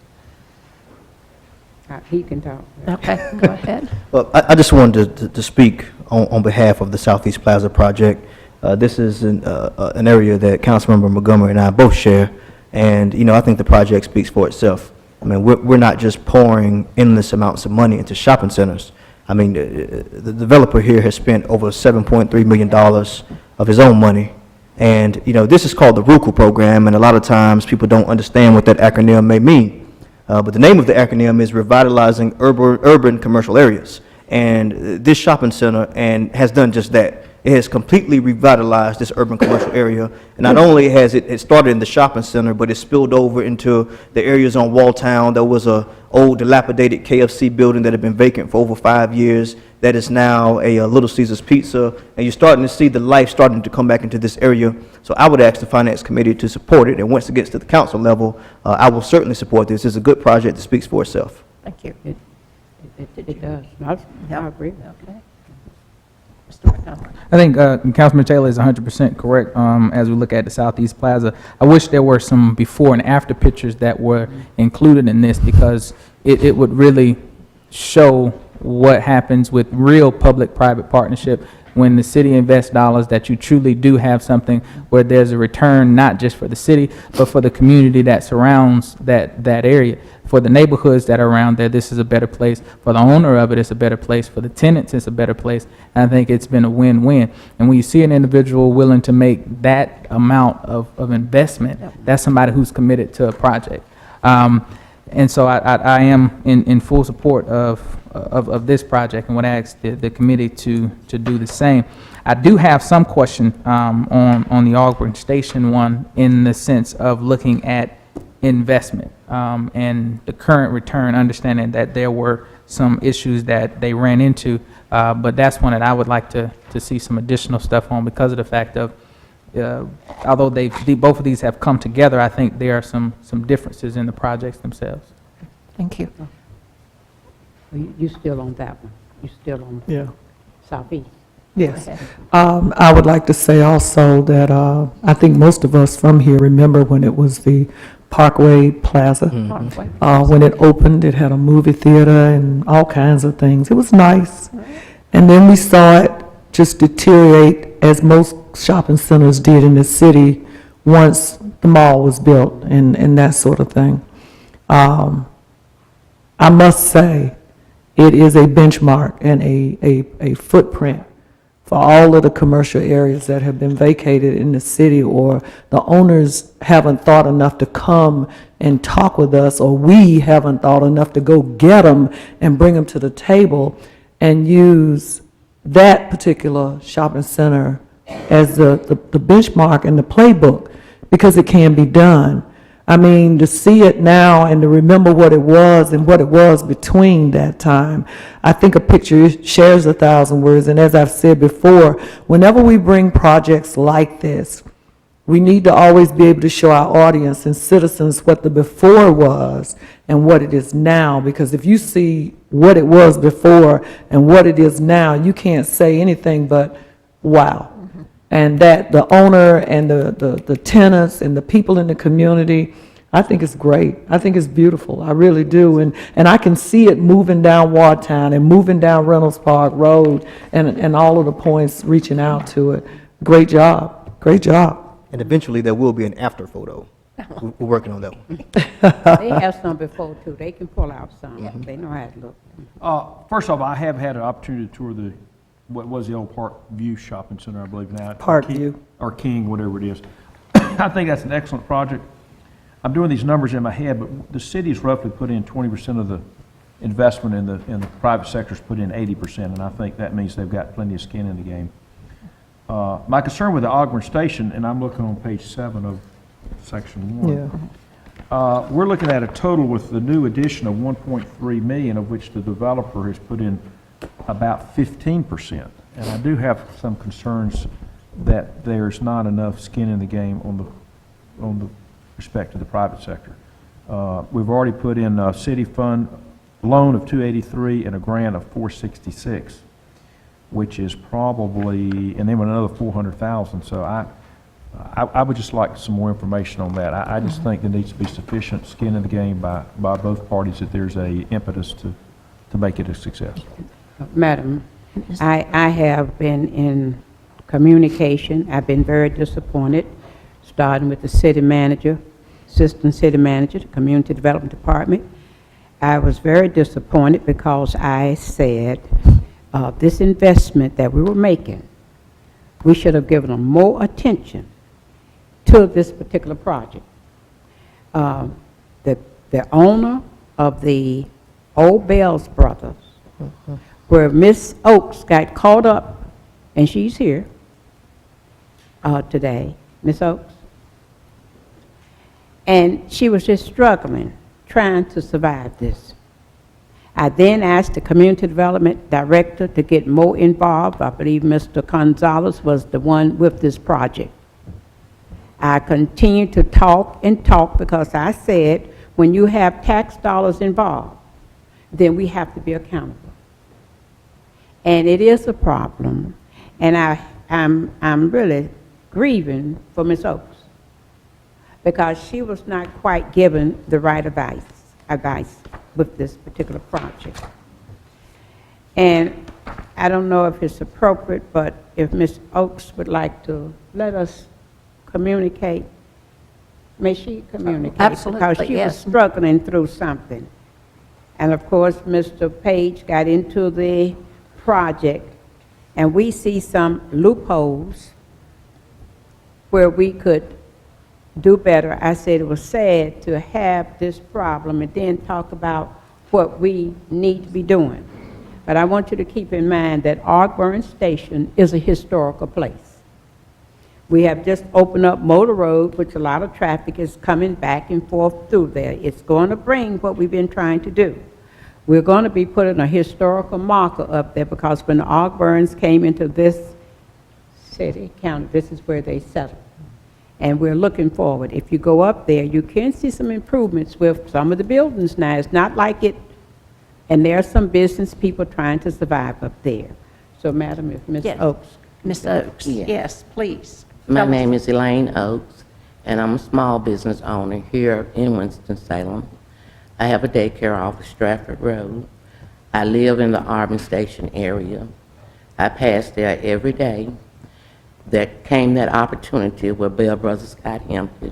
He can talk. Okay, go ahead. Well, I just wanted to speak on behalf of the Southeast Plaza project. This is an area that Councilmember Montgomery and I both share, and, I think the project speaks for itself. I mean, we're not just pouring endless amounts of money into shopping centers. I mean, the developer here has spent over $7.3 million of his own money, and, this is called the RUCL program, and a lot of times people don't understand what that acronym may mean. But the name of the acronym is Revitalizing Urban Commercial Areas. And this shopping center has done just that. It has completely revitalized this urban commercial area. And not only has it started in the shopping center, but it spilled over into the areas on Walltown. There was a old dilapidated KFC building that had been vacant for over 5 years. That is now a Little Caesars Pizza. And you're starting to see the life starting to come back into this area. So I would ask the Finance Committee to support it. And once it gets to the council level, I will certainly support this. It's a good project that speaks for itself. Thank you. It does. I agree. Okay. Mr. Montgomery. I think Councilman Taylor is 100% correct as we look at the Southeast Plaza. I wish there were some before and after pictures that were included in this, because it would really show what happens with real public-private partnership when the city invests dollars, that you truly do have something where there's a return not just for the city, but for the community that surrounds that area. For the neighborhoods that are around there, this is a better place. For the owner of it, it's a better place. For the tenants, it's a better place. And I think it's been a win-win. And when you see an individual willing to make that amount of investment, that's somebody who's committed to a project. And so I am in full support of this project, and would ask the committee to do the same. I do have some question on the Auburn Station one, in the sense of looking at investment and the current return, understanding that there were some issues that they ran into, but that's one that I would like to see some additional stuff on, because of the fact of although both of these have come together, I think there are some differences in the projects themselves. Thank you. You still on that one? You still on Yeah. Southeast? Yes. I would like to say also that I think most of us from here remember when it was the Parkway Plaza. When it opened, it had a movie theater and all kinds of things. It was nice. And then we saw it just deteriorate, as most shopping centers did in the city once the mall was built and that sort of thing. I must say, it is a benchmark and a footprint for all of the commercial areas that have been vacated in the city, or the owners haven't thought enough to come and talk with us, or we haven't thought enough to go get them and bring them to the table and use that particular shopping center as the benchmark and the playbook, because it can be done. I mean, to see it now and to remember what it was and what it was between that time, I think a picture shares 1,000 words. And as I've said before, whenever we bring projects like this, we need to always be able to show our audience and citizens what the before was and what it is now. Because if you see what it was before and what it is now, you can't say anything but, wow. And that the owner and the tenants and the people in the community, I think it's great. I think it's beautiful. I really do. And I can see it moving down Wardtown and moving down Reynolds Park Road and all of the points reaching out to it. Great job. Great job. And eventually there will be an after photo. We're working on that one. They have some before, too. They can pull out some. They know how to look. First off, I have had an opportunity to tour what was the old Park View Shopping Center, I believe now. Parkview. Or King, whatever it is. I think that's an excellent project. I'm doing these numbers in my head, but the city's roughly put in 20% of the investment, and the private sector's put in 80%, and I think that means they've got plenty of skin in the game. My concern with the Auburn Station, and I'm looking on page 7 of section 1. Yeah. We're looking at a total with the new addition of 1.3 million, of which the developer has put in about 15%. And I do have some concerns that there's not enough skin in the game on the respect to the private sector. We've already put in a city fund loan of 283 and a grant of 466. which is probably, and then with another 400,000. So I would just like some more information on that. I just think there needs to be sufficient skin in the game by both parties that there's a impetus to make it a success. Madam, I have been in communication. I've been very disappointed, starting with the city manager, assistant city manager, the community development department. I was very disappointed because I said this investment that we were making, we should have given them more attention to this particular project. The owner of the old Bells Brothers, where Miss Oakes got caught up, and she's here today, Miss Oakes, and she was just struggling, trying to survive this. I then asked the community development director to get more involved. I believe Mr. Gonzalez was the one with this project. I continued to talk and talk because I said, when you have tax dollars involved, then we have to be accountable. And it is a problem, and I'm really grieving for Ms. Oakes because she was not quite given the right advice with this particular project. And I don't know if it's appropriate, but if Ms. Oakes would like to let us communicate, may she communicate? Absolutely, Because she was yes. struggling through something. And of course, Mr. Page got into the project, and we see some loopholes where we could do better. I said it was sad to have this problem and then talk about what we need to be doing. But I want you to keep in mind that Ogburn Station is a historical place. We have just opened up Motor Road, which a lot of traffic is coming back and forth through there. It's going to bring what we've been trying to do. We're going to be putting a historical marker up there because when the Ogburns came into this city, county, this is where they settled. And we're looking forward. If you go up there, you can see some improvements with some of the buildings now. It's not like it, and there are some business people trying to survive up there. So, Madam, if Ms. Yes. Oakes. Ms. Oakes, yes, please. My Tell us- name is Elaine Oakes, and I'm a small business owner here in Winston-Salem. I have a daycare off of Stratford Road. I live in the Auburn Station area. I pass there every day. There came that opportunity where Bell Brothers got empty,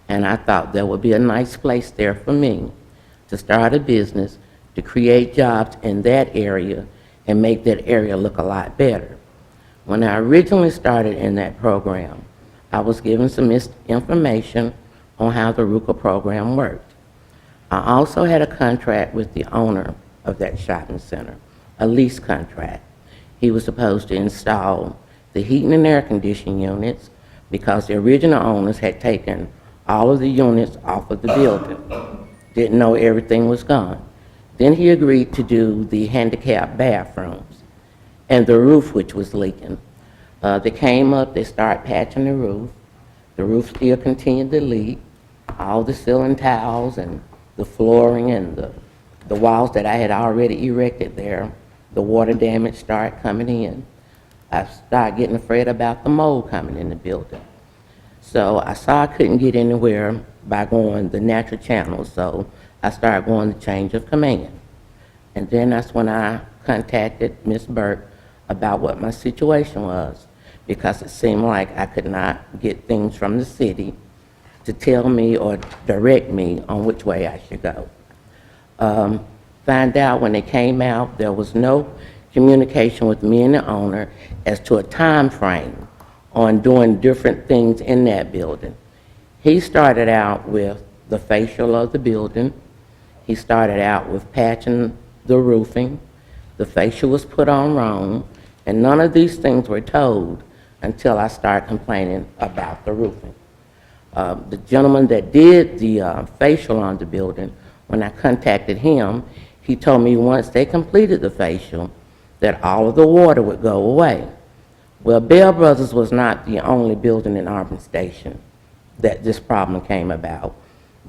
and I thought there would be a nice place there for me to start a business, to create jobs in that area, and make that area look a lot better. When I originally started in that program, I was given some information on how the RUCA program worked. I also had a contract with the owner of that shopping center, a lease contract. He was supposed to install the heating and air conditioning units because the original owners had taken all of the units off of the building. Didn't know everything was gone. Then he agreed to do the handicap bathrooms and the roof, which was leaking. They came up, they started patching the roof. The roof still continued to leak. All the ceiling tiles and the flooring and the walls that I had already erected there, the water damage started coming in. I started getting afraid about the mold coming in the building. So I saw I couldn't get anywhere by going the natural channel, so I started going the change of command. And then that's when I contacted Ms. Burke about what my situation was, because it seemed like I could not get things from the city to tell me or direct me on which way I should go. Find out when they came out, there was no communication with me and the owner as to a time frame on doing different things in that building. He started out with the facial of the building. He started out with patching the roofing. The facial was put on wrong, and none of these things were told until I started complaining about the roofing. The gentleman that did the facial on the building, when I contacted him, he told me once they completed the facial, that all of the water would go away. Well, Bell Brothers was not the only building in Auburn Station that this problem came about.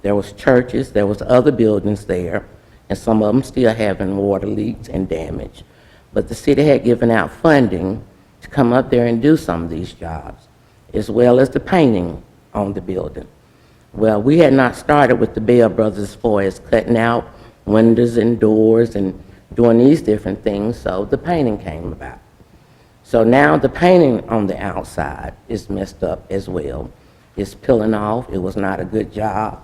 There was churches, there was other buildings there, and some of them still having water leaks and damage. but the city had given out funding to come up there and do some of these jobs, as well as the painting on the building. Well, we had not started with the Bell Brothers as far as cutting out windows and doors and doing these different things, so the painting came about. So now the painting on the outside is messed up as well. It's peeling off. It was not a good job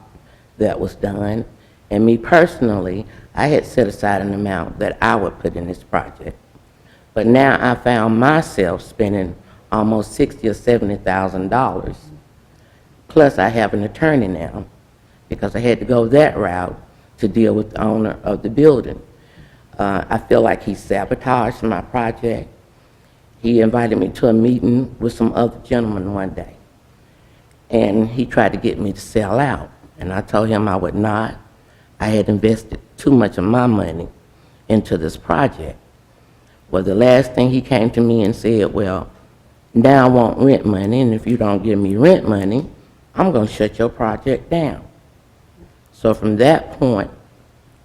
that was done. And me personally, I had set aside an amount that I would put in this project. But now I found myself spending almost $60,000 or $70,000. Plus I have an attorney now because I had to go that route to deal with the owner of the building. I feel like he sabotaged my project. He invited me to a meeting with some other gentlemen one day, and he tried to get me to sell out, and I told him I would not. I had invested too much of my money into this project. Well, the last thing he came to me and said, well, now I want rent money, and if you don't give me rent money, I'm going to shut your project down. So from that point,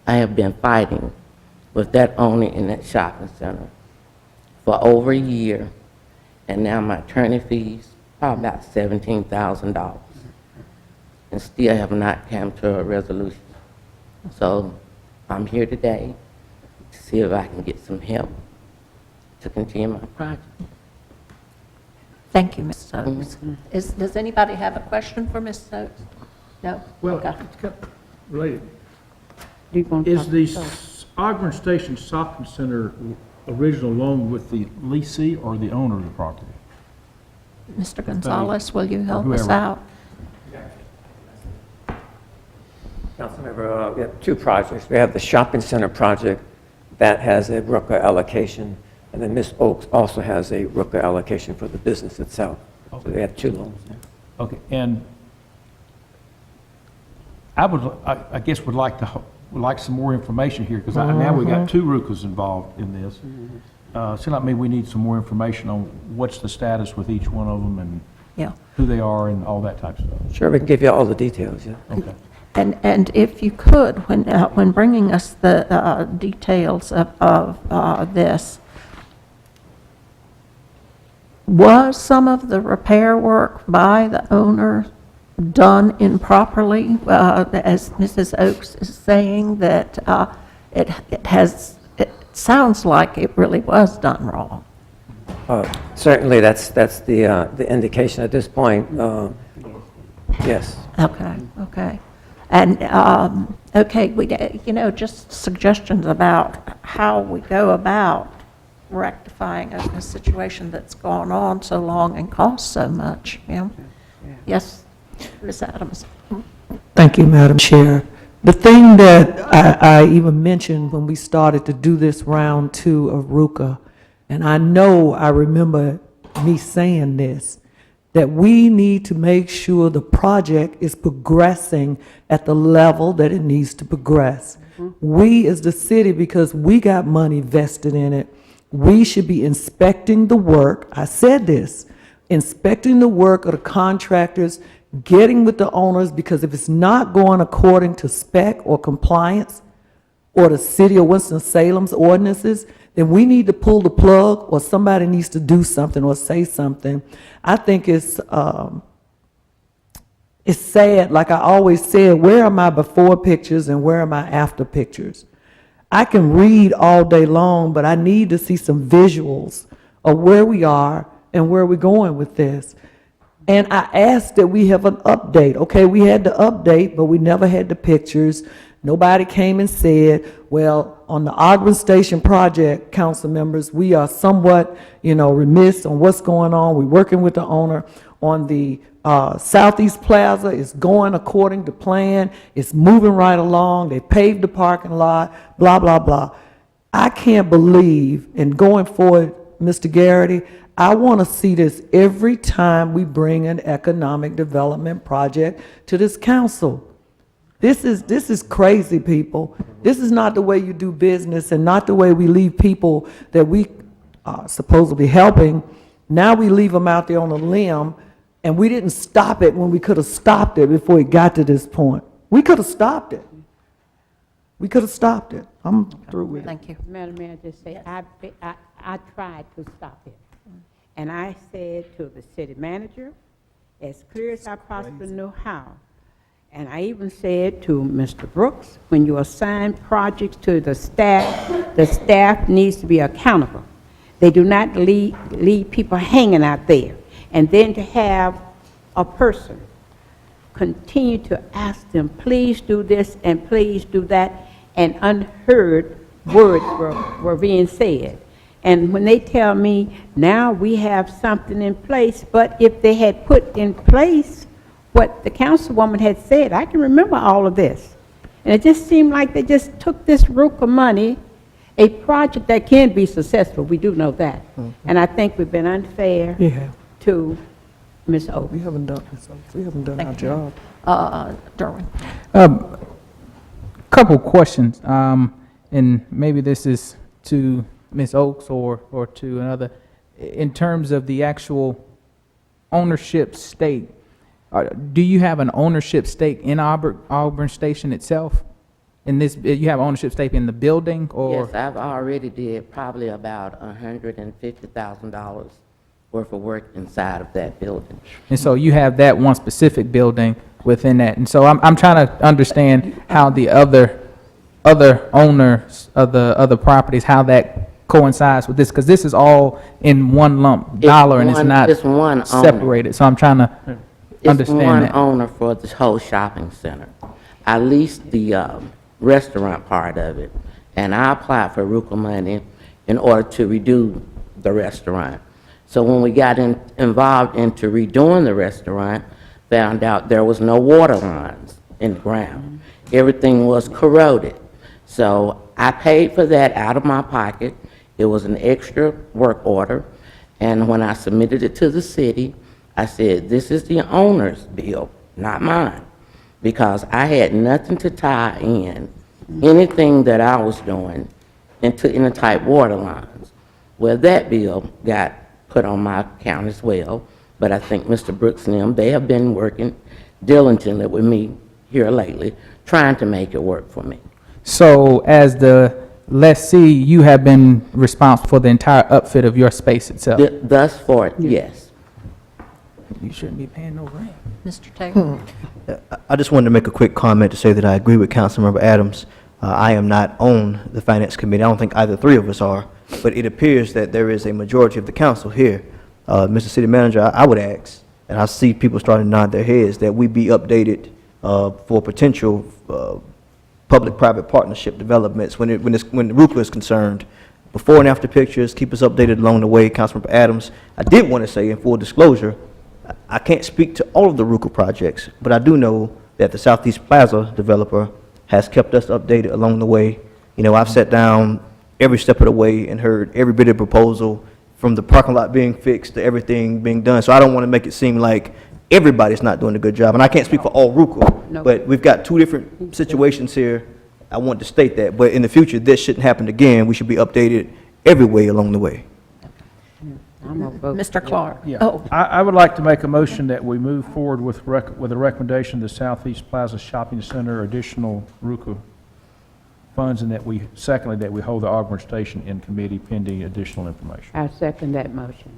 I have been fighting with that owner in that shopping center for over a year, and now my attorney fees are about $17,000, and still have not come to a resolution. So I'm here today to see if I can get some help to continue my project. Thank you, Ms. Stokes. Does anybody have a question for Ms. Stokes? No? Well, Okay. it's kind of related. Do you want to Is talk the about- Ogburn Station Shopping Center original loan with the leasee or the owner of the property? Mr. Gonzalez, will you help us whoever. out? Councilmember, we have two projects. We have the shopping center project that has a RUCA allocation, and then Ms. Oaks also has a RUCA allocation for the business itself. So they have two loans there. Okay, and I guess would like some more information here, because now we got two RUCAs involved in this. Seems like maybe we need some more information on what's the status with each one of them and Yeah. who they are and all that type of stuff. Sure, we can give you all the details, yeah. Okay. And if you could, when bringing us the details of this, was some of the repair work by the owner done improperly? As Mrs. Oaks is saying, that it sounds like it really was done wrong. Certainly, that's the indication at this point. Yes. Okay. And, okay, just suggestions about how we go about rectifying a situation that's gone on so long and costs so much, Yes, Ms. Adams? Thank you, Madam Chair. The thing that I even mentioned when we started to do this round two of RUCA, and I remember me saying this, that we need to make sure the project is progressing at the level that it needs to progress. We as the city, because we got money vested in it, we should be inspecting the work. I said this, inspecting the work of the contractors, getting with the owners, because if it's not going according to spec or compliance or the city of Winston-Salem's ordinances, then we need to pull the plug, or somebody needs to do something or say something. I think it's sad, like I always said, where are my before pictures and where are my after pictures? I can read all day long, but I need to see some visuals of where we are and where we're going with this. And I asked that we have an update. Okay, we had the update, but we never had the pictures. Nobody came and said, well, on the Ogburn Station project, council members, we are somewhat, remiss on what's going on. We're working with the owner on the Southeast Plaza. It's going according to plan. It's moving right along. They paved the parking lot, blah, blah, blah. I can't believe, and going forward, Mr. Garrity, I want to see this every time we bring an economic development project to this council. This is crazy, people. This is not the way you do business and not the way we leave people that we are supposedly helping. Now we leave them out there on a limb, and we didn't stop it when we could have stopped it before it got to this point. We could have stopped it. We could have stopped it. I'm through with it. Thank you. Madam Mayor, just say, I tried to stop it. And I said to the city manager, as clear as I possibly knew how. And I even said to Mr. Brooks, when you assign projects to the staff needs to be accountable. They do not leave people hanging out there. And then to have a person continue to ask them, please do this and please do that, and unheard words were being said. And when they tell me, now we have something in place, but if they had put in place what the councilwoman had said, I can remember all of this. And it just seemed like they just took this RUCA money, a project that can be successful, we do know that. And I think we've been unfair to Ms. Oak. We haven't done our job. Derwin. Couple questions, and maybe this is to Ms. Oaks or to another. In terms of the actual ownership stake, do you have an ownership stake in Auburn Station itself? In this, you have ownership stake in the building, or? Yes, I've already did probably about $150,000 worth of work inside of that building. And so you have that one specific building within that. And so I'm trying to understand how the other owners of the other properties, how that coincides with this, because this is all in one lump dollar and it's not separated. So I'm trying to understand that. It's one owner for this whole shopping center. I leased the restaurant part of it, and I applied for RUCA money in order to redo the restaurant. So when we got involved into redoing the restaurant, found out there was no water lines in the ground. Everything was corroded. So I paid for that out of my pocket. It was an extra work order. And when I submitted it to the city, I said, this is the owner's bill, not mine. Because I had nothing to tie in anything that I was doing into any type water lines. Well, that bill got put on my account as well. But I think Mr. Brooks and them, they have been working diligently with me here lately, trying to make it work for me. So as the lessee, you have been responsible for the entire upfit of your space itself? Thus far, yes. You shouldn't be paying no rent. Mr. Taylor? I just wanted to make a quick comment to say that I agree with Councilmember Adams. I am not on the Finance Committee. I don't think either three of us are, but it appears that there is a majority of the council here. Mr. City Manager, I would ask, and I see people starting to nod their heads, that we be updated for potential public-private partnership developments when the RUCA is concerned. Before and after pictures, keep us updated along the way, Councilmember Adams. I did want to say, in full disclosure, I can't speak to all of the RUCA projects, but I do know that the Southeast Plaza developer has kept us updated along the way. You know, I've sat down every step of the way and heard every bit of proposal, from the parking lot being fixed to everything being done. So I don't want to make it seem like everybody's not doing a good job. And I can't speak for all RUCA, but we've got two different situations here. I want to state that. But in the future, this shouldn't happen again. We should be updated every way along the way. Mr. Clark? Yeah. Oh, I would like to make a motion that we move forward with a recommendation to Southeast Plaza Shopping Center additional RUCA funds, and that we, secondly, that we hold the Auburn Station in committee pending additional information. I second that motion.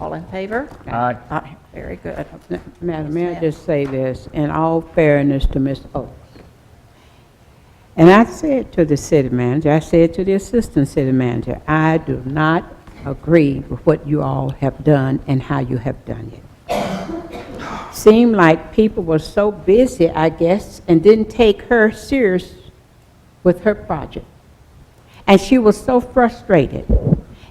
all in favor? Aye. Aye, very good. Madam Mayor, I just say this, in all fairness to Ms. Oaks. And I said to the city manager, I said to the assistant city manager, I do not agree with what you all have done and how you have done it. Seemed like people were so busy, I guess, and didn't take her serious with her project. And she was so frustrated.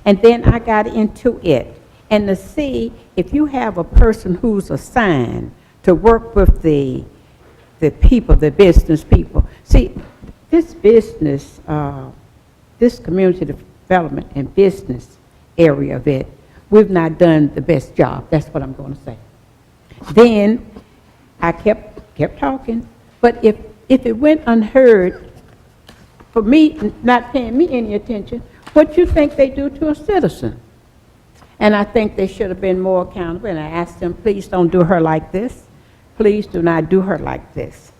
And then I got into it. And to see if you have a person who's assigned to work with the people, the business people. See, this business, this community development and business area of it, we've not done the best job. That's what I'm going to say. Then I kept talking. But if it went unheard, for me, not paying me any attention, what you think they do to a citizen? And I think they should have been more accountable, and I asked them, please don't do her like this. Please do not do her like this.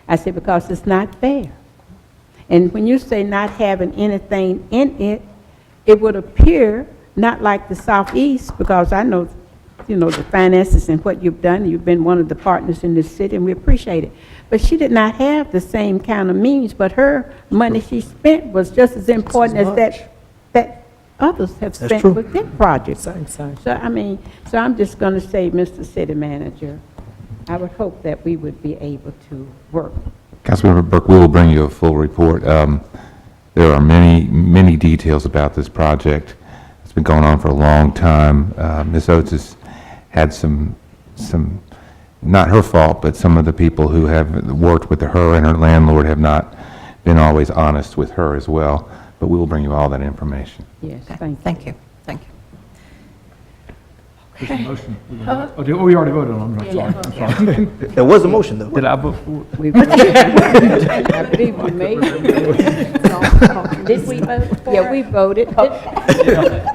I said, because it's not fair. And when you say not having anything in it, it would appear not like the Southeast, because I know, you know, the finances and what you've done. You've been one of the partners in this city, and we appreciate it. But she did not have the same kind of means, but her money she spent was just as important as that others have spent true. with their projects. Same. So, I mean, so I'm just going to say, Mr. City Manager, I would hope that we would be able to work. Councilmember Burke, we will bring you a full report. There are many, many details about this project. It's been going on for a long time. Ms. Oates has had some, not her fault, but some of the people who have worked with her and her landlord have not been always honest with her as well. But we will bring you all that information. Yes, Okay, thank you. Thank you. There's a motion. Oh, we already voted on it, I'm sorry. There was a motion, though. Did I vote for it? We I believe we made it. Did we vote for Yeah, we voted. Okay.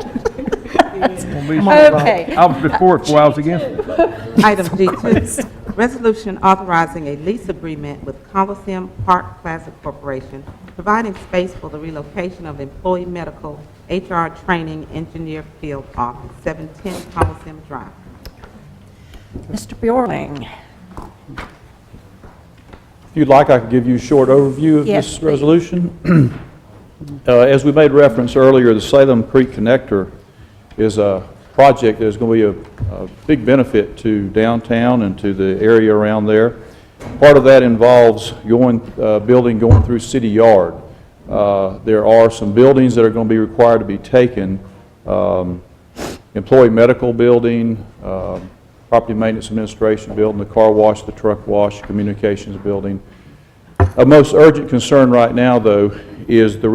I was before it before I was against it. Item D2, resolution authorizing a lease agreement with Coliseum Park Plaza Corporation, providing space for the relocation of employee medical HR training engineer field office, 710 Coliseum Drive. Mr. Bjorling? If you'd like, I could give you a short overview of Yes, this please. resolution. As we made reference earlier, the Salem Creek Connector is a project that is going to be a big benefit to downtown and to the area around there. Part of that involves building going through City Yard. There are some buildings that are going to be required to be taken. Employee medical building, property maintenance administration building, the car wash, the truck wash, communications building. Of most urgent concern right now, though, is the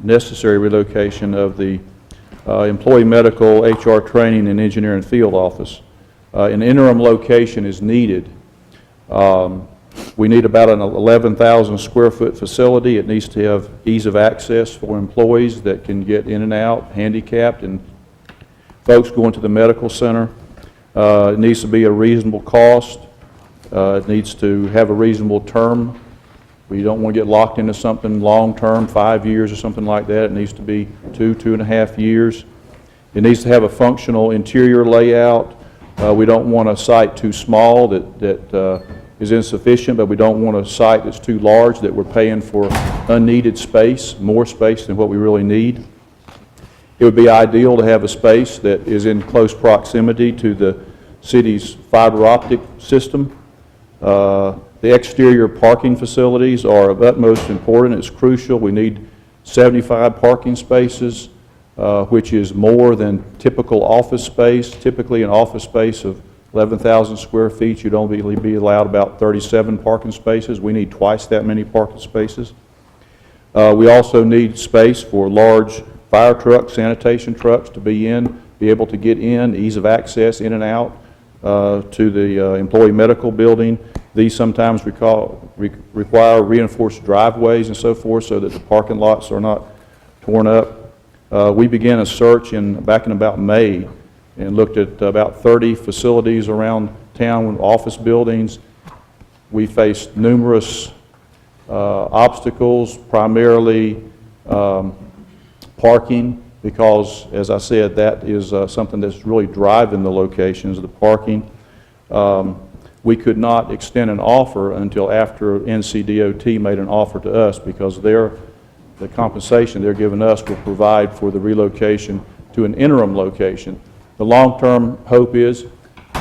necessary relocation of the employee medical, HR training, and engineering field office. An interim location is needed. We need about an 11,000 square foot facility. It needs to have ease of access for employees that can get in and out, handicapped, and folks going to the medical center. It needs to be a reasonable cost. It needs to have a reasonable term. We don't want to get locked into something long-term, 5 years or something like that. It needs to be 2.5 years. It needs to have a functional interior layout. We don't want a site too small that is insufficient, but we don't want a site that's too large that we're paying for unneeded space, more space than what we really need. It would be ideal to have a space that is in close proximity to the city's fiber optic system. The exterior parking facilities are of utmost importance. It's crucial. We need 75 parking spaces, which is more than typical office space. Typically, an office space of 11,000 square feet, you'd only be allowed about 37 parking spaces. We need twice that many parking spaces. We also need space for large fire trucks, sanitation trucks to be able to get in, ease of access in and out to the employee medical building. These sometimes require reinforced driveways and so forth so that the parking lots are not torn up. We began a search back in about May and looked at about 30 facilities around town, office buildings. We faced numerous obstacles, primarily parking, because, as I said, that is something that's really driving the locations, the parking. We could not extend an offer until after NCDOT made an offer to us, because the compensation they're giving us will provide for the relocation to an interim location. The long-term hope is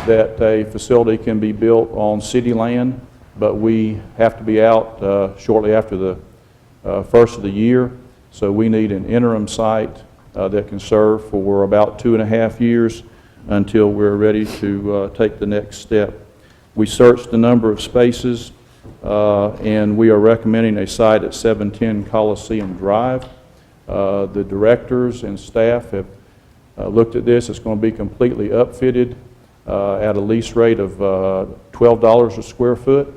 that a facility can be built on city land, but we have to be out shortly after the first of the year, so we need an interim site that can serve for about 2.5 years until we're ready to take the next step. We searched a number of spaces, and we are recommending a site at 710 Coliseum Drive. The directors and staff have looked at this. It's going to be completely upfitted at a lease rate of $12 a square foot,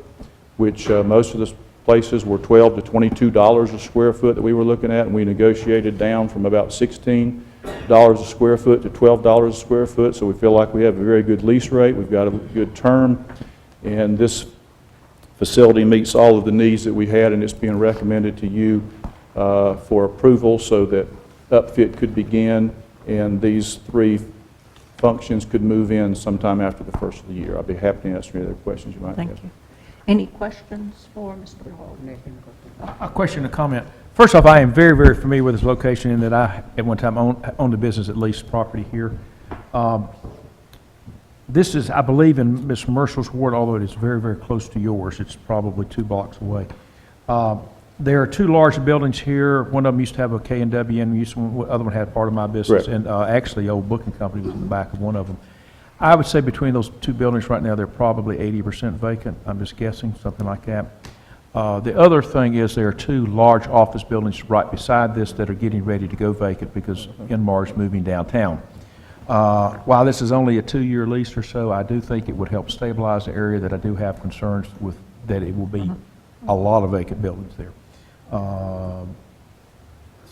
which most of the places were $12 to $22 a square foot that we were looking at, and we negotiated down from about $16 a square foot to $12 a square foot, so we feel like we have a very good lease rate. We've got a good term, and this facility meets all of the needs that we had, and it's being recommended to you for approval so that upfit could begin, and these 3 functions could move in sometime after the first of the year. I'll be happy to answer any other questions you might have. Thank you. Any questions for Mr. Hall? A question, a comment. First off, I am very, very familiar with this location in that I, at one time, owned a business that leased property here. This is, I believe, in Ms. Marshall's ward, although it is very, very close to yours. It's probably 2 blocks away. There are 2 large buildings here. One of them used to have a K&W, and the other one had part of my business. Correct. And actually, old booking company was in the back of one of them. I would say between those 2 buildings right now, they're probably 80% vacant. I'm just guessing, something like that. The other thing is there are 2 large office buildings right beside this that are getting ready to go vacant because Inmar's moving downtown. While this is only a 2-year lease or so, I do think it would help stabilize the area that I do have concerns with, that it will be a lot of vacant buildings there.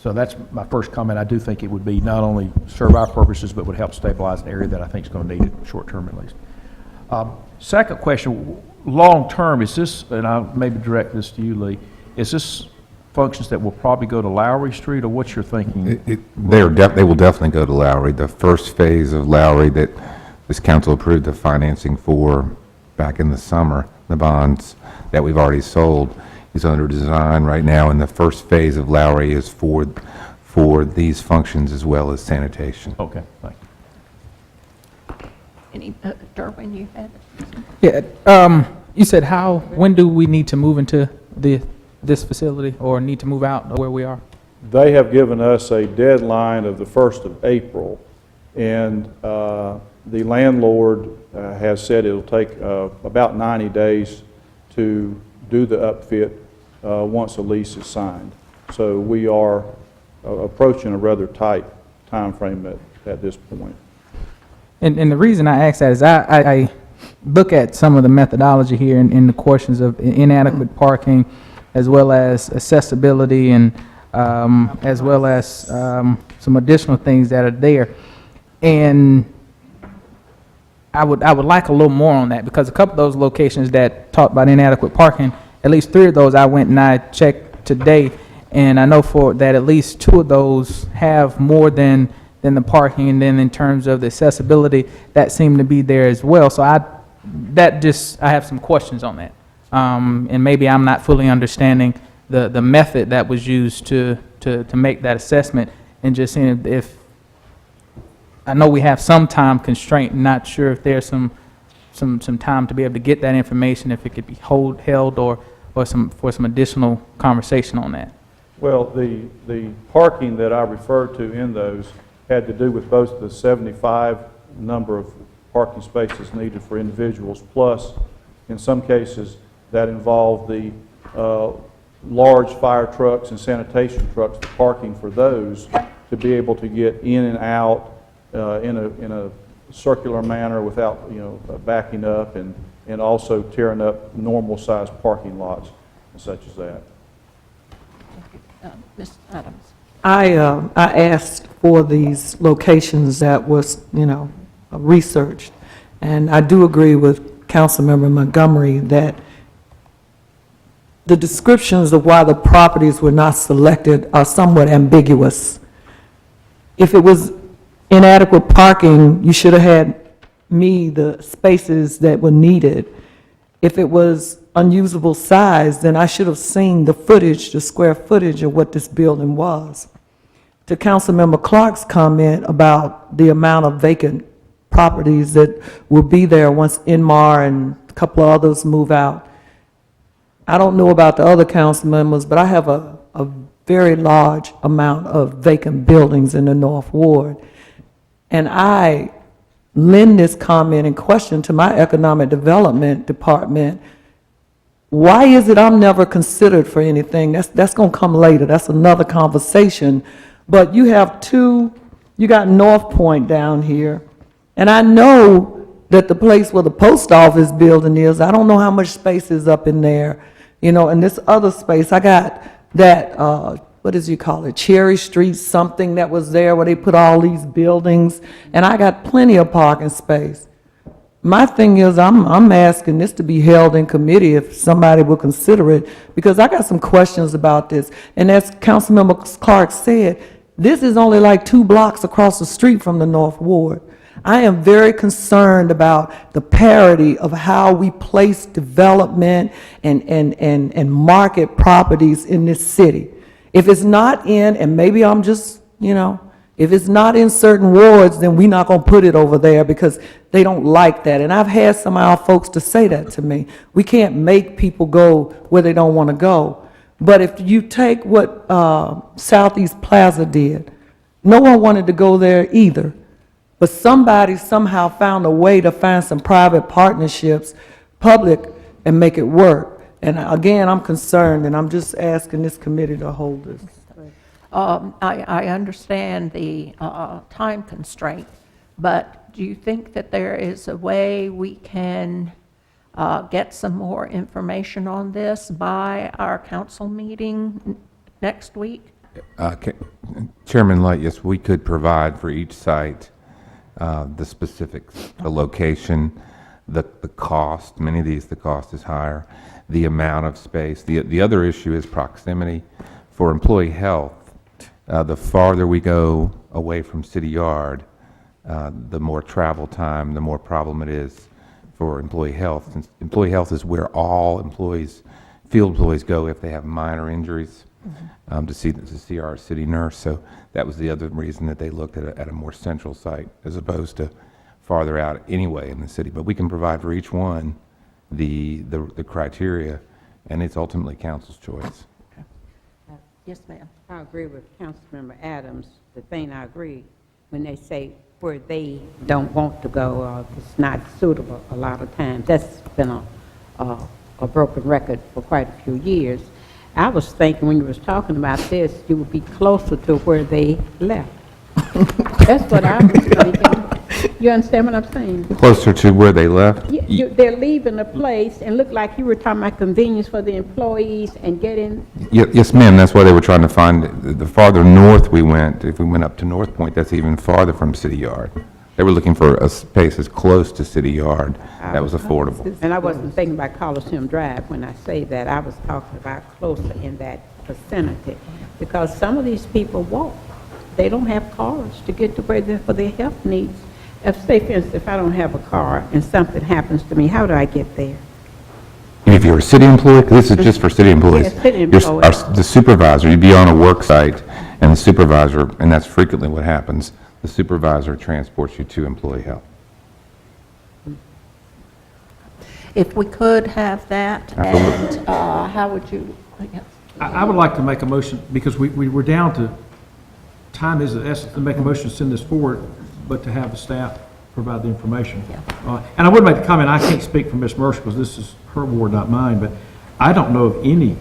So that's my first comment. I do think it would be not only serve our purposes, but would help stabilize an area that I think is going to need it, short term at least. Second question, long term, is this, and I'll maybe direct this to you, Lee, is this functions that will probably go to Lowry Street, or what's your thinking? They will definitely go to Lowry. The first phase of Lowry that this council approved the financing for back in the summer, the bonds that we've already sold, is under design right now, and the first phase of Lowry is for these functions as well as sanitation. Okay, thank you. Any, Derwin, you had it? Yeah, you said when do we need to move into this facility, or need to move out of where we are? They have given us a deadline of the 1st of April, and the landlord has said it'll take about 90 days to do the upfit once a lease is signed. So we are approaching a rather tight time frame at this point. And the reason I ask that is I look at some of the methodology here in the questions of inadequate parking, as well as accessibility, and as well as some additional things that are there. And I would like a little more on that, because a couple of those locations that talk about inadequate parking, at least 3 of those I went and I checked today, and I know for that at least 2 of those have more than the parking, and then in terms of the accessibility, that seemed to be there as well. So I have some questions on that. And maybe I'm not fully understanding the method that was used to make that assessment, and just seeing if I know we have some time constraint, not sure if there's some time to be able to get that information, if it could be held or for some additional conversation on that. Well, the parking that I referred to in those had to do with both the 75 number of parking spaces needed for individuals, plus in some cases that involved the large fire trucks and sanitation trucks, the parking for those to be able to get in and out in a circular manner without, backing up, and also tearing up normal sized parking lots such as that. Ms. Adams. I asked for these locations that was, researched, and I do agree with Councilmember Montgomery that the descriptions of why the properties were not selected are somewhat ambiguous. If it was inadequate parking, you should have had the spaces that were needed. If it was unusable size, then I should have seen the footage, the square footage of what this building was. To Councilmember Clark's comment about the amount of vacant properties that will be there once Inmar and a couple of others move out, I don't know about the other council members, but I have a very large amount of vacant buildings in the North Ward. And I lend this comment and question to my Economic Development Department. Why is it I'm never considered for anything? That's going to come later. That's another conversation. But you have you got North Point down here, and I know that the place where the post office building is, I don't know how much space is up in there, and this other space, I got that, what does you call it, Cherry Street something that was there where they put all these buildings, and I got plenty of parking space. my thing is, I'm asking this to be held in committee if somebody will consider it, because I got some questions about this. And as Councilmember Clark said, this is only like 2 blocks across the street from the North Ward. I am very concerned about the parity of how we place development and market properties in this city. If it's not in, and maybe I'm just, if it's not in certain wards, then we're not going to put it over there because they don't like that. And I've had some of our folks to say that to me. We can't make people go where they don't want to go. But if you take what Southeast Plaza did, no one wanted to go there either. But somebody somehow found a way to find some private partnerships, public, and make it work. And again, I'm concerned, and I'm just asking this committee to hold this. I understand the time constraint, but do you think that there is a way we can get some more information on this by our council meeting next week? Chairman Light, yes, we could provide for each site the specifics, the location, the cost. Many of these, the cost is higher, the amount of space. The other issue is proximity. For employee health, the farther we go away from City Yard, the more travel time, the more problem it is for employee health. Since employee health is where all employees, field employees go if they have minor injuries, to see our city nurse. So that was the other reason that they looked at a more central site as opposed to farther out anyway in the city. But we can provide for each one the criteria, and it's ultimately council's choice. Yes, ma'am. I agree with Councilmember Adams. The thing I agree, when they say where they don't want to go, or it's not suitable a lot of times, that's been a broken record for quite a few years. I was thinking when you was talking about this, you would be closer to where they left. That's what I was thinking. You understand what I'm saying? Closer to where they left? They're leaving the place, and look like you were talking about convenience for the employees and getting... Yes, ma'am, that's why they were trying to find, the farther north we went, if we went up to North Point, that's even farther from City Yard. They were looking for a space as close to City Yard that was affordable. And I wasn't thinking about Coliseum Drive when I say that. I was talking about closer in that vicinity, because some of these people walk. They don't have cars to get to where they're for their health needs. If, say, for instance, if I don't have a car and something happens to me, how do I get there? If you're a city employee, 'cause this is just for city employees. Yeah, city employees. The supervisor, you'd be on a work site, and the supervisor, and that's frequently what happens, the supervisor transports you to employee health. If we could have that, and how would you? I would like to make a motion, because we were down to, time is the essence, to make a motion to send this forward, but to have the staff provide the information. And I would make the comment, I can't speak for Ms. Mercer, because this is her ward, not mine, but I don't know of any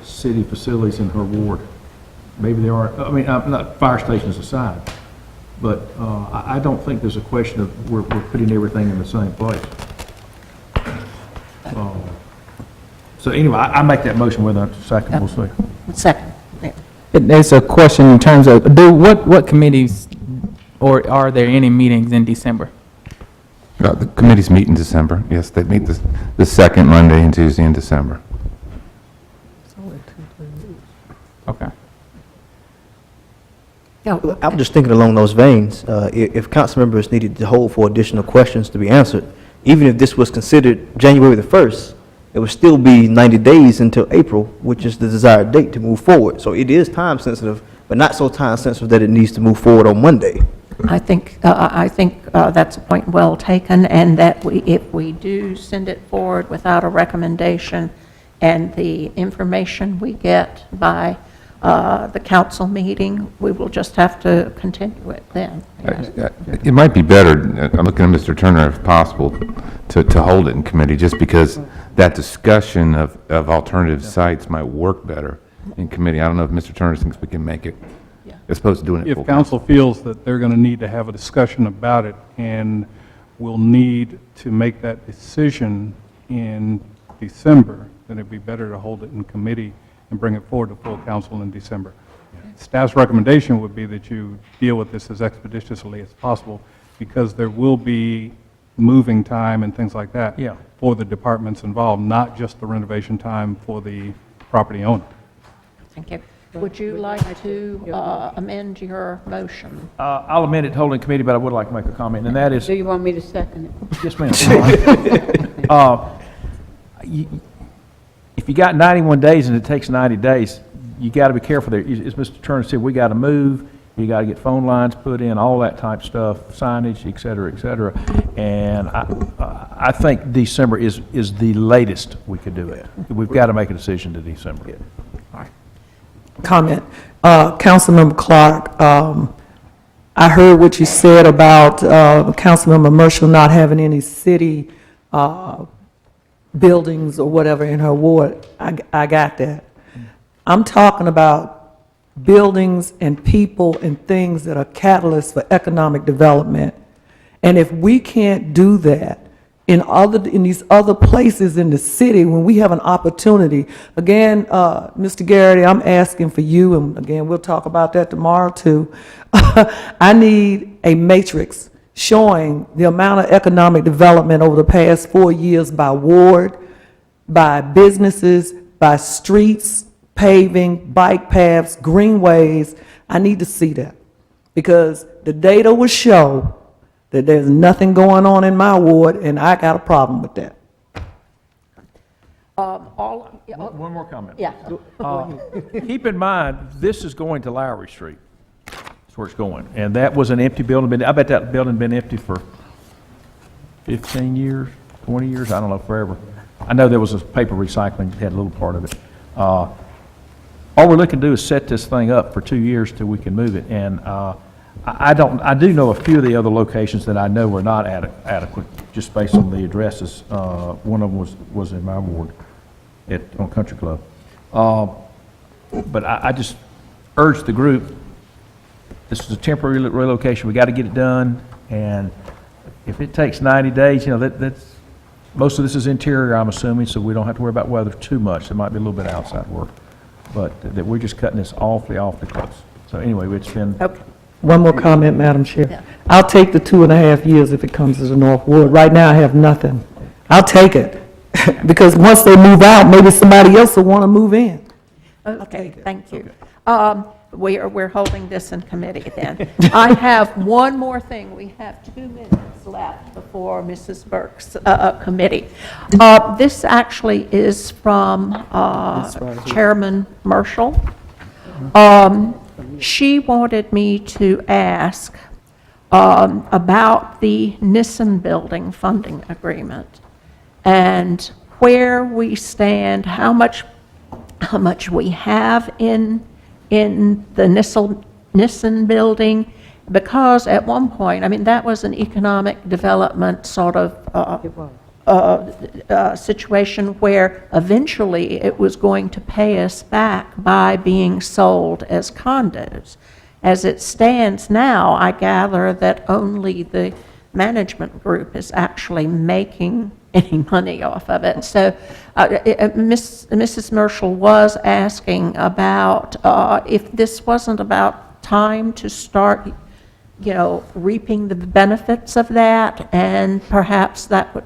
city facilities in her ward. Maybe there are, I mean, not fire stations aside, but I don't think there's a question of we're putting everything in the same place. So anyway, I make that motion, whether it's a second, we'll see. Second. Yeah. There's a question in terms of, what committees, or are there any meetings in December? The committees meet in December. Yes, they meet the second Monday and Tuesday in December. Okay. I'm just thinking along those veins, if council members needed to hold for additional questions to be answered, even if this was considered January the 1st, it would still be 90 days until April, which is the desired date to move forward. So it is time sensitive, but not so time sensitive that it needs to move forward on Monday. I think that's a point well taken, and that if we do send it forward without a recommendation, and the information we get by the council meeting, we will just have to continue it then. It might be better, I'm looking at Mr. Turner if possible, to hold it in committee, just because that discussion of alternative sites might work better in committee. I don't know if Mr. Turner thinks we can make it, as opposed to doing it full If council feels that they're going to need to have a discussion about it and will need to make that decision in December, then it'd be better to hold it in committee and bring it forward to full council in December. Staff's recommendation would be that you deal with this as expeditiously as possible, because there will be moving time and things like that. Yeah. For the departments involved, not just the renovation time for the property owner. Thank you. Would you like to amend your motion? I'll amend it to holding committee, but I would like to make a comment, and that is, Do you want me to second it? yes, ma'am. If you got 91 days and it takes 90 days, you got to be careful there. As Mr. Turner said, we got to move, you got to get phone lines put in, all that type stuff, signage, et cetera, et cetera. And I think December is the latest we could do it. We've got to make a decision to December. Comment. Councilmember Clark, I heard what you said about Councilmember Marshall not having any city buildings or whatever in her ward. I got that. I'm talking about buildings and people and things that are catalysts for economic development. And if we can't do that in these other places in the city, when we have an opportunity, again, Mr. Garrity, I'm asking for you, and again, we'll talk about that tomorrow too. I need a matrix showing the amount of economic development over the past 4 years by ward, by businesses, by streets, paving, bike paths, greenways. I need to see that, because the data will show that there's nothing going on in my ward, and I got a problem with that. One more comment. Yeah. Keep in mind, this is going to Lowry Street. That's where it's going. And that was an empty building. I bet that building been empty for 15 years, 20 years, I don't know, forever. I know there was a paper recycling, had a little part of it. All we're looking to do is set this thing up for 2 years till we can move it. And I do know a few of the other locations that I know are not adequate, just based on the addresses. One of them was in my ward on Country Club. But I just urge the group, this is a temporary relocation, we got to get it done, and if it takes 90 days, you know, that's, most of this is interior, I'm assuming, so we don't have to worry about weather too much. There might be a little bit of outside work, but that we're just cutting this awfully close. So anyway, it's been... Okay. One more comment, Madam Chair. Yeah. I'll take the 2.5 years if it comes to the North Ward. Right now, I have nothing. I'll take it, because once they move out, maybe somebody else will want to move in. Okay, thank you. We're holding this in committee then. I have one more thing. We have 2 minutes left before Mrs. Burke's committee. This actually is from Chairman Marshall. She wanted me to ask about the Nissen Building funding agreement and where we stand, how much we have in the Nissen Building, because at one point, I mean, that was an economic development sort of situation where eventually it was going to pay us back by being sold as condos. As it stands now, I gather that only the management group is actually making any money off of it. So Mrs. Marshall was asking about if this wasn't about time to start, you know, reaping the benefits of that, and perhaps that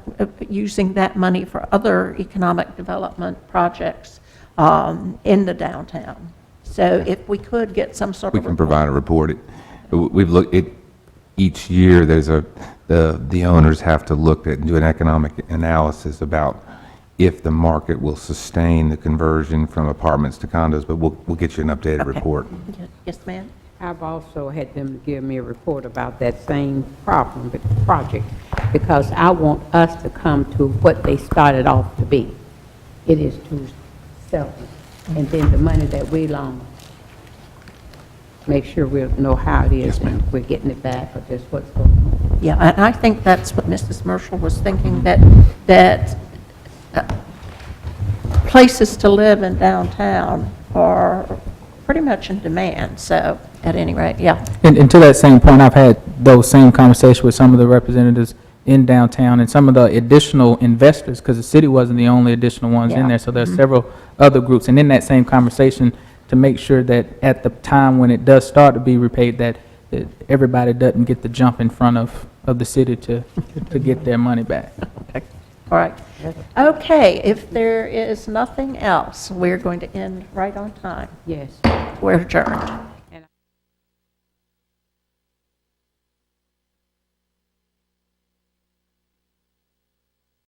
using that money for other economic development projects in the downtown. So if we could get some sort of... We can provide a report. We've looked at, each year, there's the owners have to look at and do an economic analysis about if the market will sustain the conversion from apartments to condos, but we'll get you an updated report. Yes, ma'am? I've also had them give me a report about that same problem with the project, because I want us to come to what they started off to be. It is to sell them, and then the money that we loan, make sure we know how it is, and we're getting it back, or just what's going on. Yeah, and I think that's what Mrs. Marshall was thinking, that places to live in downtown are pretty much in demand, so at any rate, yeah. And to that same point, I've had those same conversations with some of the representatives in downtown and some of the additional investors, because the city wasn't the only additional ones in there, so there's several other groups. And in that same conversation, to make sure that at the time when it does start to be repaid, that everybody doesn't get the jump in front of of the city to get their money back. All right. Okay, if there is nothing else, we're going to end right on time. Yes. We're adjourned.